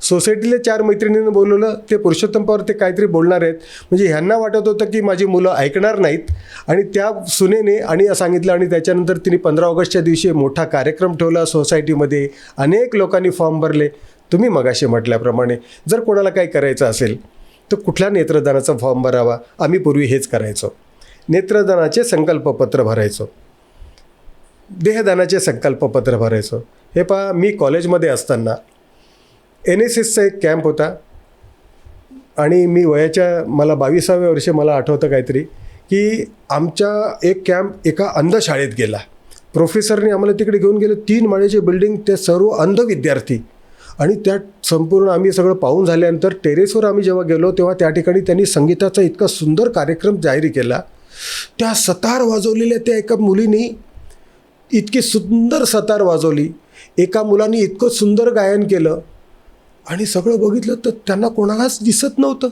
सोसायटीला 4 मैत्रिणींना बोलवलं. ते पुरुषोत्तम पवार ते काहीतरी बोलणार आहेत, म्हणजे ह्यांना वाटत होतं की माझी मुलं ऐकणार नाहीत, आणि त्या सुनेने आणि सांगितलं. आणि त्याच्यानंतर तिने 15 ऑगस्टच्या दिवशी मोठा कार्यक्रम ठेवला सोसायटीमध्ये, अनेक लोकांनी फॉर्म भरले. तुम्ही मगाशी म्हटल्याप्रमाणे जर कोणाला काही करायचं असेल तर कुठल्या नेत्रदानाचा फॉर्म भरावा. आम्ही पूर्वी हेच करायचो, नेत्रदानाचे संकल्पपत्र भरायचो, देहदानाचे संकल्पपत्र भरायचो. हे पहा, मी कॉलेजमध्ये असताना NSSचा एक कॅम्प होता, आणि मी मला 22व्या वर्षी मला आठवतं काहीतरी की आमच्या एक कॅम्प एका अंध शाळेत गेला. प्रोफेसरने आम्हाला तिकडे घेऊन गेलं, 3 माळ्याची बिल्डिंग, ते सर्व अंध विद्यार्थी. आणि त्या संपूर्ण आम्ही सगळं पाहून झाल्यानंतर टेरेसवर आम्ही जेव्हा गेलो तेव्हा त्या ठिकाणी त्यांनी संगीताचा इतका सुंदर कार्यक्रम जाहीर केला. त्या सतार वाजवलेल्या त्या एका मुलीने इतकी सुंदर सतार वाजवली, एका मुलाने इतकं सुंदर गायन केलं, आणि सगळं बघितलं तर त्यांना कोणालाच दिसत नव्हतं.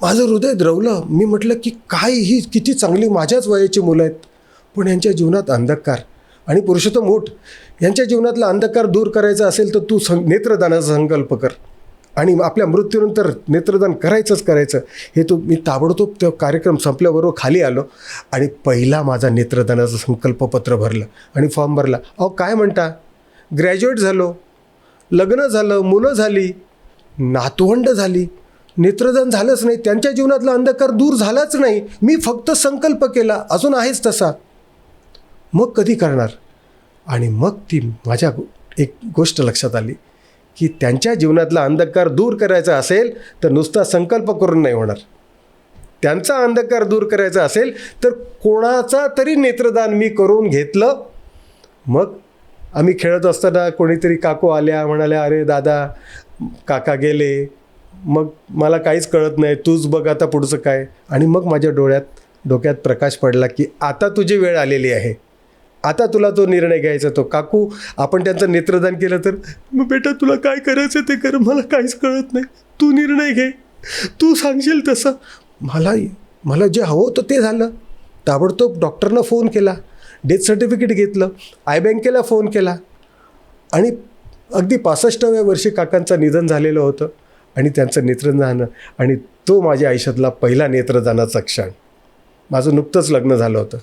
माझं हृदय द्रवलं. मी म्हटलं की काय ही किती चांगली माझ्याच वयाची मुलं आहेत, पण यांच्या जीवनात अंधकार. आणि पुरुषोत्तम ऊठ, यांच्या जीवनातला अंधकार दूर करायचा असेल तर तू नेत्रदानाचा संकल्प कर, आणि आपल्या मृत्यूनंतर नेत्रदान करायचं. हे मी ताबडतोब तो कार्यक्रम संपल्याबरोबर खाली आलो आणि पहिला माझा नेत्रदानाचं संकल्पपत्र भरलं आणि फॉर्म भरला. अहो काय म्हणता, ग्रॅज्युएट झालो, लग्न झालं, मुलं झाली, नातवंड झाली, नेत्रदान झालंच नाही, त्यांच्या जीवनातला अंधकार दूर झालाच नाही. मी फक्त संकल्प केला, अजून आहेच तसा. मग कधी करणार? आणि मग ती माझ्या एक गोष्ट लक्षात आली की त्यांच्या जीवनातला अंधकार दूर करायचा असेल तर नुसता संकल्प करून नाही होणार. त्यांचा अंधकार दूर करायचा असेल तर कोणाचा तरी नेत्रदान मी करून घेतलं. मग आम्ही खेळत असताना कोणीतरी काकू आल्या, म्हणाल्या, अरे दादा काका गेले, मग मला काहीच कळत नाही, तूच बघ आता पुढचं काय. आणि मग माझ्या डोक्यात प्रकाश पडला की आता तुझी वेळ आलेली आहे, आता तुला तो निर्णय घ्यायचा. तो काकू आपण त्यांचं नेत्रदान केलं तर, मग बेटा तुला काय करायचं ते कर, मला काहीच कळत नाही, तू निर्णय घे, तू सांगशील तसं. मला जे हवं होतं ते झालं. ताबडतोब डॉक्टरना फोन केला, डेथ सर्टिफिकेट घेतलं, आय बँकेला फोन केला, आणि अगदी 65व्या वर्षी काकांचं निधन झालेलं होतं आणि त्यांचं नेत्रदान. आणि तो माझ्या आयुष्यातला पहिला नेत्रदानाचा क्षण. माझं नुकतंच लग्न झालं होतं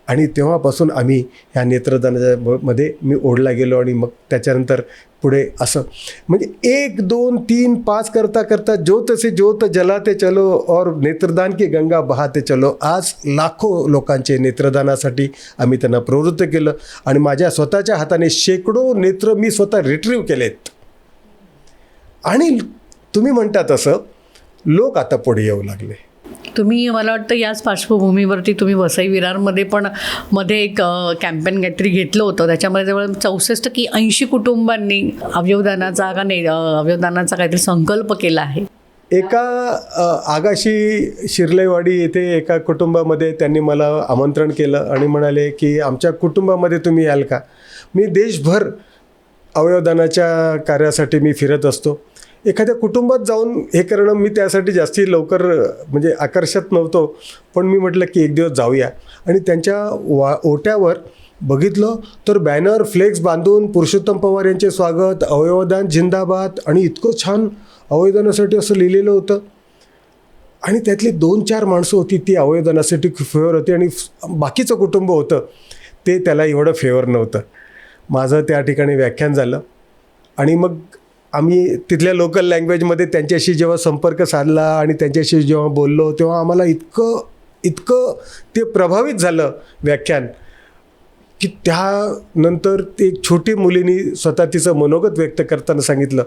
आणि तेव्हापासून आम्ही ह्या नेत्रदानामध्ये मी ओढला गेलो. आणि मग त्याच्यानंतर पुढे असं म्हणजे 1 2 3 5 करता करता ज्योत से ज्योत जलाते चलो और नेत्रदान की गंगा बहाते चलो. आज लाखो लोकांचे नेत्रदानासाठी आम्ही त्यांना प्रवृत्त केलं आणि माझ्या स्वतःच्या हाताने शेकडो नेत्र मी स्वतः रिट्रीव्ह केलेत. आणि तुम्ही म्हणता तसं लोक आता पुढे येऊ लागले. तुम्ही मला वाटतं याच पार्श्वभूमीवरती तुम्ही वसई विरारमध्ये पण मध्ये एक कॅम्पेन काहीतरी घेतलं होतं, त्याच्यामध्ये जवळ 64 की 80 कुटुंबांनी अवयवदानाचा अवयवदानाचा काहीतरी संकल्प केला आहे. एका आगाशी शिरलेवाडी येथे एका कुटुंबामध्ये त्यांनी मला आमंत्रण केलं आणि म्हणाले की आमच्या कुटुंबामध्ये तुम्ही याल का. मी देशभर अवयवदानाच्या कार्यासाठी मी फिरत असतो. एखाद्या कुटुंबात जाऊन हे करणं मी त्यासाठी जास्ती लवकर म्हणजे आकर्षत नव्हतो, पण मी म्हटलं की एक दिवस जाऊया. आणि त्यांच्या ओट्यावर बघितलं तर बॅनर फ्लेक्स बांधून पुरुषोत्तम पवार यांचे स्वागत, अवयवदान जिंदाबाद, आणि इतकं छान अवयवदानासाठी असं लिहिलेलं होतं. आणि त्यातली 2-4 माणसं होती ती अवयवदानासाठी फेवर होती आणि बाकीचं कुटुंब होतं ते त्याला एवढं फेवर नव्हतं. माझं त्या ठिकाणी व्याख्यान झालं आणि मग आम्ही तिथल्या लोकल लँग्वेजमध्ये त्यांच्याशी जेव्हा संपर्क साधला आणि त्यांच्याशी जेव्हा बोललो तेव्हा आम्हाला इतकं ते प्रभावित झालं व्याख्यान की त्यानंतर ते एक छोटी मुलीने स्वतः तिचं मनोगत व्यक्त करताना सांगितलं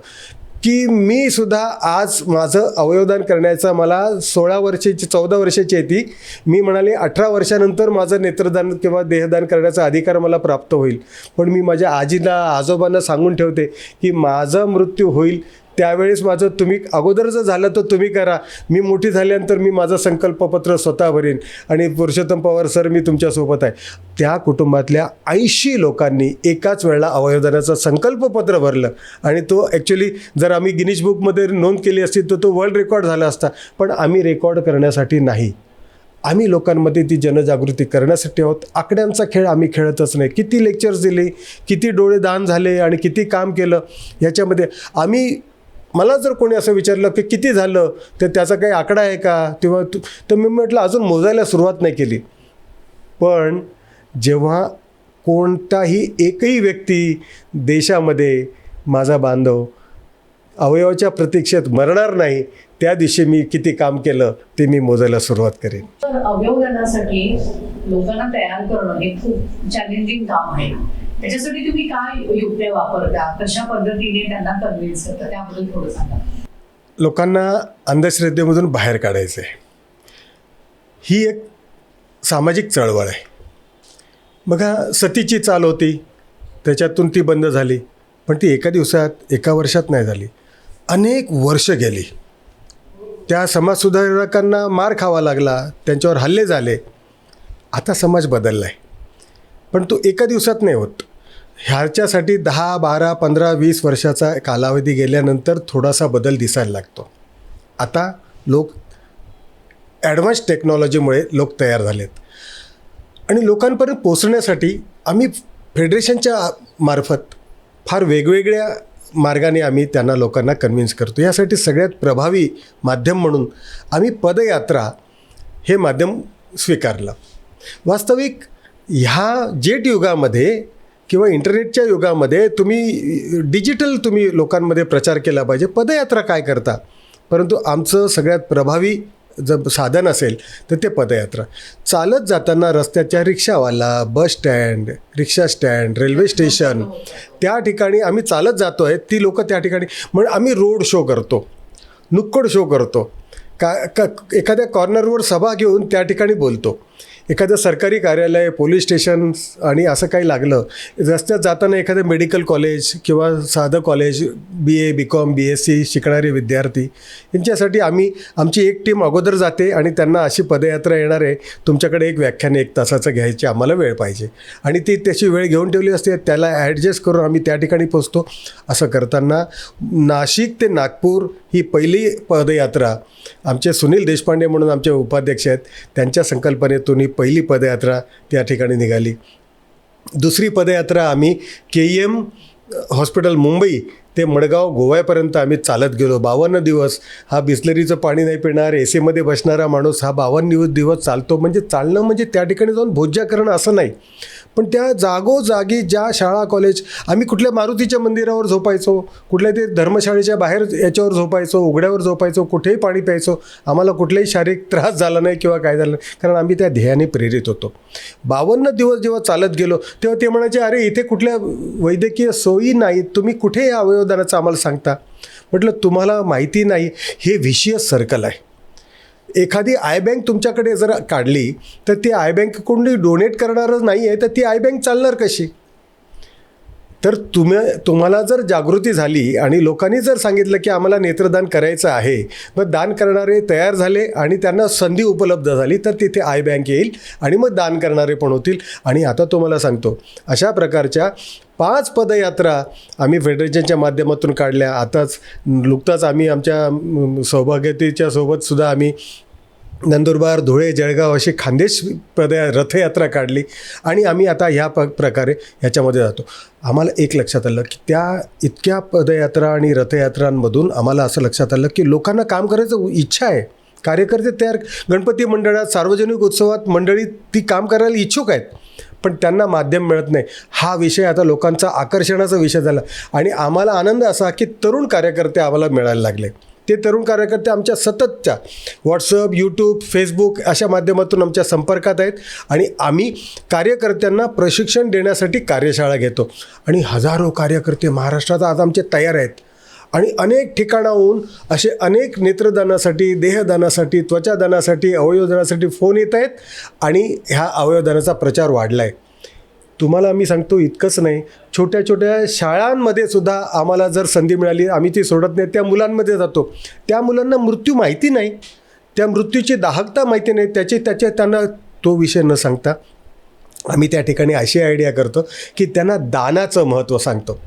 की मी सुद्धा आज माझं अवयवदान करण्याचा मला 14 वर्षाची 14 वर्षाची आहे ती, मी म्हणाले 18 वर्षानंतर माझं नेत्रदान किंवा देहदान करण्याचा अधिकार मला प्राप्त होईल. पण मी माझ्या आजीला आजोबांना सांगून ठेवते की माझा मृत्यू होईल त्यावेळेस माझं तुम्ही अगोदर जर झालं तर तुम्ही करा, मी मोठी झाल्यानंतर मी माझं संकल्पपत्र स्वतः भरेन आणि पुरुषोत्तम पवार सर मी तुमच्यासोबत आहे. त्या कुटुंबातल्या 80 लोकांनी एकाच वेळेला अवयवदानाचं संकल्पपत्र भरलं आणि तो ॲक्च्युली जर आम्ही गिनीज बुकमध्ये नोंद केली असती तर तो वर्ल्ड रेकॉर्ड झाला असता. पण आम्ही रेकॉर्ड करण्यासाठी नाही, आम्ही लोकांमध्ये ती जनजागृती करण्यासाठी आहोत. आकड्यांचा खेळ आम्ही खेळतच नाही. किती लेक्चर्स दिले, किती डोळे दान झाले आणि किती काम केलं याच्यामध्ये आम्ही, मला जर कोणी असं विचारलं की किती झालं तर त्याचा काही आकडा आहे का किंवा तर मी म्हटलं अजून मोजायला सुरुवात नाही केली. पण जेव्हा कोणताही एकही व्यक्ती देशामध्ये माझा बांधव अवयवाच्या प्रतीक्षेत मरणार नाही त्या दिवशी मी किती काम केलं ते मी मोजायला सुरुवात करेन. तर अवयवदानासाठी लोकांना तयार करणं हे खूप चॅलेंजिंग काम आहे. त्याच्यासाठी तुम्ही काय युक्त्या वापरता, कशा पद्धतीने त्यांना कन्व्हिन्स करता, त्याबद्दल थोडं सांगा. लोकांना अंधश्रद्धेमधून बाहेर काढायचं आहे. ही एक सामाजिक चळवळ आहे. बघा, सतीची चाल होती, त्याच्यातून ती बंद झाली, पण ती एका दिवसात एका वर्षात नाही झाली, अनेक वर्ष गेली. त्या समाजसुधारकांना मार खावा लागला, त्यांच्यावर हल्ले झाले. आता समाज बदलला आहे, पण तो एका दिवसात नाही होत. ह्याच्यासाठी 10, 12, 15, 20 वर्षाचा कालावधी गेल्यानंतर थोडासा बदल दिसायला लागतो. आता लोक ॲडव्हान्स टेक्नॉलॉजीमुळे लोक तयार झालेत आणि लोकांपर्यंत पोचण्यासाठी आम्ही फेडरेशनच्या मार्फत फार वेगवेगळ्या मार्गाने आम्ही त्यांना लोकांना कन्व्हिन्स करतो. यासाठी सगळ्यात प्रभावी माध्यम म्हणून आम्ही पदयात्रा हे माध्यम स्वीकारलं. वास्तविक ह्या जेट युगामध्ये किंवा इंटरनेटच्या युगामध्ये डिजिटल तुम्ही लोकांमध्ये प्रचार केला पाहिजे. पदयात्रा काय करता, परंतु आमचं सगळ्यात प्रभावी जर साधन असेल तर ते पदयात्रा. चालत जाताना रस्त्याच्या रिक्षावाला, बस स्टँड, रिक्षा स्टँड, रेल्वे स्टेशन त्या ठिकाणी आम्ही चालत जातो आहे, ती लोकं त्या ठिकाणी म्हणजे आम्ही रोड शो करतो, नुक्कड शो करतो, एखाद्या कॉर्नरवर सभा घेऊन त्या ठिकाणी बोलतो. एखादं सरकारी कार्यालय, पोलीस स्टेशन आणि असं काही लागलं, रस्त्यात जाताना एखादं मेडिकल कॉलेज किंवा साधं कॉलेज, BA, BCom, BSc शिकणारे विद्यार्थी यांच्यासाठी आमची एक टीम अगोदर जाते आणि त्यांना अशी पदयात्रा येणार आहे, तुमच्याकडे एक व्याख्यान 1 तासाचं घ्यायची आम्हाला वेळ पाहिजे आणि ती त्याची वेळ घेऊन ठेवली असते, त्याला ॲडजस्ट करून आम्ही त्या ठिकाणी पोचतो. असं करताना नाशिक ते नागपूर ही पहिली पदयात्रा आमचे सुनील देशपांडे म्हणून आमचे उपाध्यक्ष आहेत, त्यांच्या संकल्पनेतून ही पहिली पदयात्रा त्या ठिकाणी निघाली. दुसरी पदयात्रा आम्ही KEM हॉस्पिटल मुंबई ते मडगाव गोव्यापर्यंत आम्ही चालत गेलो. 52 दिवस. हा बिस्लरीचं पाणी नाही पिणार, AC मध्ये बसणारा माणूस हा 52 दिवस चालतो. म्हणजे चालणं म्हणजे त्या ठिकाणी जाऊन भोज्या करणं असं नाही, पण त्या जागोजागी ज्या शाळा कॉलेज, आम्ही कुठल्या मारुतीच्या मंदिरावर झोपायचो, कुठल्या ते धर्मशाळेच्या बाहेर याच्यावर झोपायचो, उघड्यावर झोपायचो, कुठेही पाणी प्यायचो. आम्हाला कुठलाही शारीरिक त्रास झाला नाही किंवा काय झालं नाही, कारण आम्ही त्या ध्येयाने प्रेरित होतो. 52 दिवस जेव्हा चालत गेलो तेव्हा ते म्हणायचे, अरे इथे कुठल्या वैद्यकीय सोयी नाहीत, तुम्ही कुठे या अवयवदानाचं आम्हाला सांगता. म्हटलं तुम्हाला माहिती नाही, हे व्हिशियस सर्कल आहे. एखादी आय बँक तुमच्याकडे जर काढली तर ती आय बँक कोणी डोनेट करणारच नाही आहे, तर ती आय बँक चालणार कशी. तर तुम्हाला जर जागृती झाली आणि लोकांनी जर सांगितलं की आम्हाला नेत्रदान करायचं आहे, मग दान करणारे तयार झाले आणि त्यांना संधी उपलब्ध झाली, तर तिथे आय बँक येईल आणि मग दान करणारे पण होतील. आणि आता तुम्हाला सांगतो, अशा प्रकारच्या 5 पदयात्रा आम्ही फेडरेशनच्या माध्यमातून काढल्या. नुकताच आम्ही आमच्या सौभाग्यवतीच्या सोबतसुद्धा आम्ही नंदुरबार, धुळे, जळगाव अशी खानदेश रथयात्रा काढली आणि आम्ही आता ह्या प्रकारे ह्याच्यामध्ये जातो. आम्हाला एक लक्षात आलं की त्या इतक्या पदयात्रा आणि रथयात्रांमधून आम्हाला असं लक्षात आलं की लोकांना काम करायचं इच्छा आहे. कार्यकर्ते तयार, गणपती मंडळात, सार्वजनिक उत्सवात मंडळी ती काम करायला इच्छुक आहेत, पण त्यांना माध्यम मिळत नाही. हा विषय आता लोकांचा आकर्षणाचा विषय झाला आणि आम्हाला आनंद असा की तरुण कार्यकर्ते आम्हाला मिळायला लागले. ते तरुण कार्यकर्ते आमच्या सततच्या व्हॉट्सअप, यूट्यूब, फेसबुक अशा माध्यमातून आमच्या संपर्कात आहेत आणि आम्ही कार्यकर्त्यांना प्रशिक्षण देण्यासाठी कार्यशाळा घेतो आणि हजारो कार्यकर्ते महाराष्ट्रात आज आमचे तयार आहेत. आणि अनेक ठिकाणाहून असे अनेक नेत्रदानासाठी, देहदानासाठी, त्वचादानासाठी, अवयवदानासाठी फोन येत आहेत आणि ह्या अवयवदानाचा प्रचार वाढला आहे. तुम्हाला मी सांगतो इतकंच नाही, छोट्या छोट्या शाळांमध्ये सुद्धा आम्हाला जर संधी मिळाली आम्ही ती सोडत नाही. त्या मुलांमध्ये जातो, त्या मुलांना मृत्यू माहिती नाही, त्या मृत्यूची दाहकता माहिती नाही, त्यांना तो विषय न सांगता आम्ही त्या ठिकाणी अशी आयडिया करतो की त्यांना दानाचं महत्त्व सांगतो.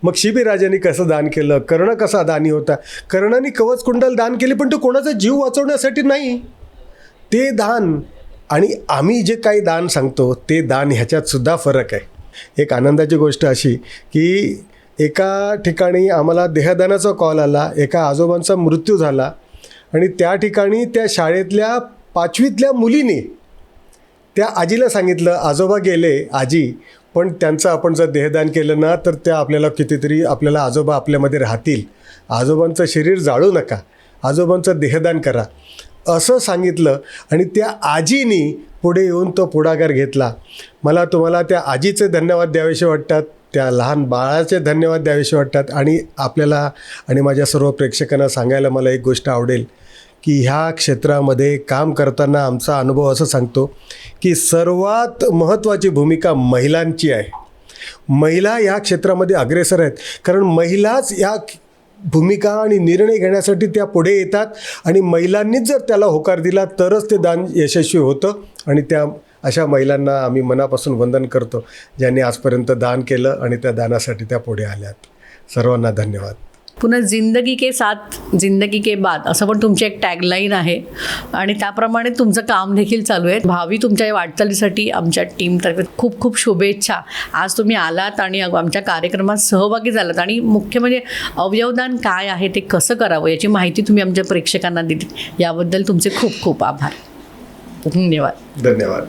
मग शिबीराजांनी कसं दान केलं, कर्ण कसा दानी होता. कर्णाने कवचकुंडल दान केले, पण तो कोणाचा जीव वाचवण्यासाठी नाही. ते दान आणि आम्ही जे काही दान सांगतो ते दान ह्याच्यात सुद्धा फरक आहे. एक आनंदाची गोष्ट अशी की एका ठिकाणी आम्हाला देहदानाचा कॉल आला. एका आजोबांचा मृत्यू झाला आणि त्या ठिकाणी त्या शाळेतल्या 5वीतल्या मुलीने त्या आजीला सांगितलं, आजोबा गेले आजी, पण त्यांचं आपण जर देहदान केलं ना तर त्या आपल्याला आजोबा आपल्यामध्ये राहतील. आजोबांचं शरीर जाळू नका, आजोबांचं देहदान करा असं सांगितलं. आणि त्या आजीनी पुढे येऊन तो पुढाकार घेतला. मला तुम्हाला त्या आजीचे धन्यवाद द्यावेसे वाटतात, त्या लहान बाळाचे धन्यवाद द्यावेसे वाटतात. आणि आपल्याला आणि माझ्या सर्व प्रेक्षकांना सांगायला मला एक गोष्ट आवडेल की ह्या क्षेत्रामध्ये काम करताना आमचा अनुभव असं सांगतो की सर्वात महत्त्वाची भूमिका महिलांची आहे. महिला ह्या क्षेत्रामध्ये अग्रेसर आहेत, कारण महिलाच ह्या भूमिका आणि निर्णय घेण्यासाठी त्या पुढे येतात. आणि महिलांनीच जर त्याला होकार दिला तरच ते दान यशस्वी होतं. आणि त्या अशा महिलांना आम्ही मनापासून वंदन करतो ज्यांनी आजपर्यंत दान केलं आणि त्या दानासाठी त्या पुढे आल्यात. सर्वांना धन्यवाद. पुन्हा जिंदगी के साथ जिंदगी के बाद असं पण तुमची एक टॅगलाईन आहे आणि त्याप्रमाणे तुमचं काम देखील चालू आहे. भावी तुमच्या या वाटचालीसाठी आमच्या टीमतर्फे खूप खूप शुभेच्छा. आज तुम्ही आलात आणि आमच्या कार्यक्रमात सहभागी झालात आणि मुख्य म्हणजे अवयवदान काय आहे, ते कसं करावं याची माहिती तुम्ही आमच्या प्रेक्षकांना दिली, याबद्दल तुमचे खूप खूप आभार. धन्यवाद. धन्यवाद.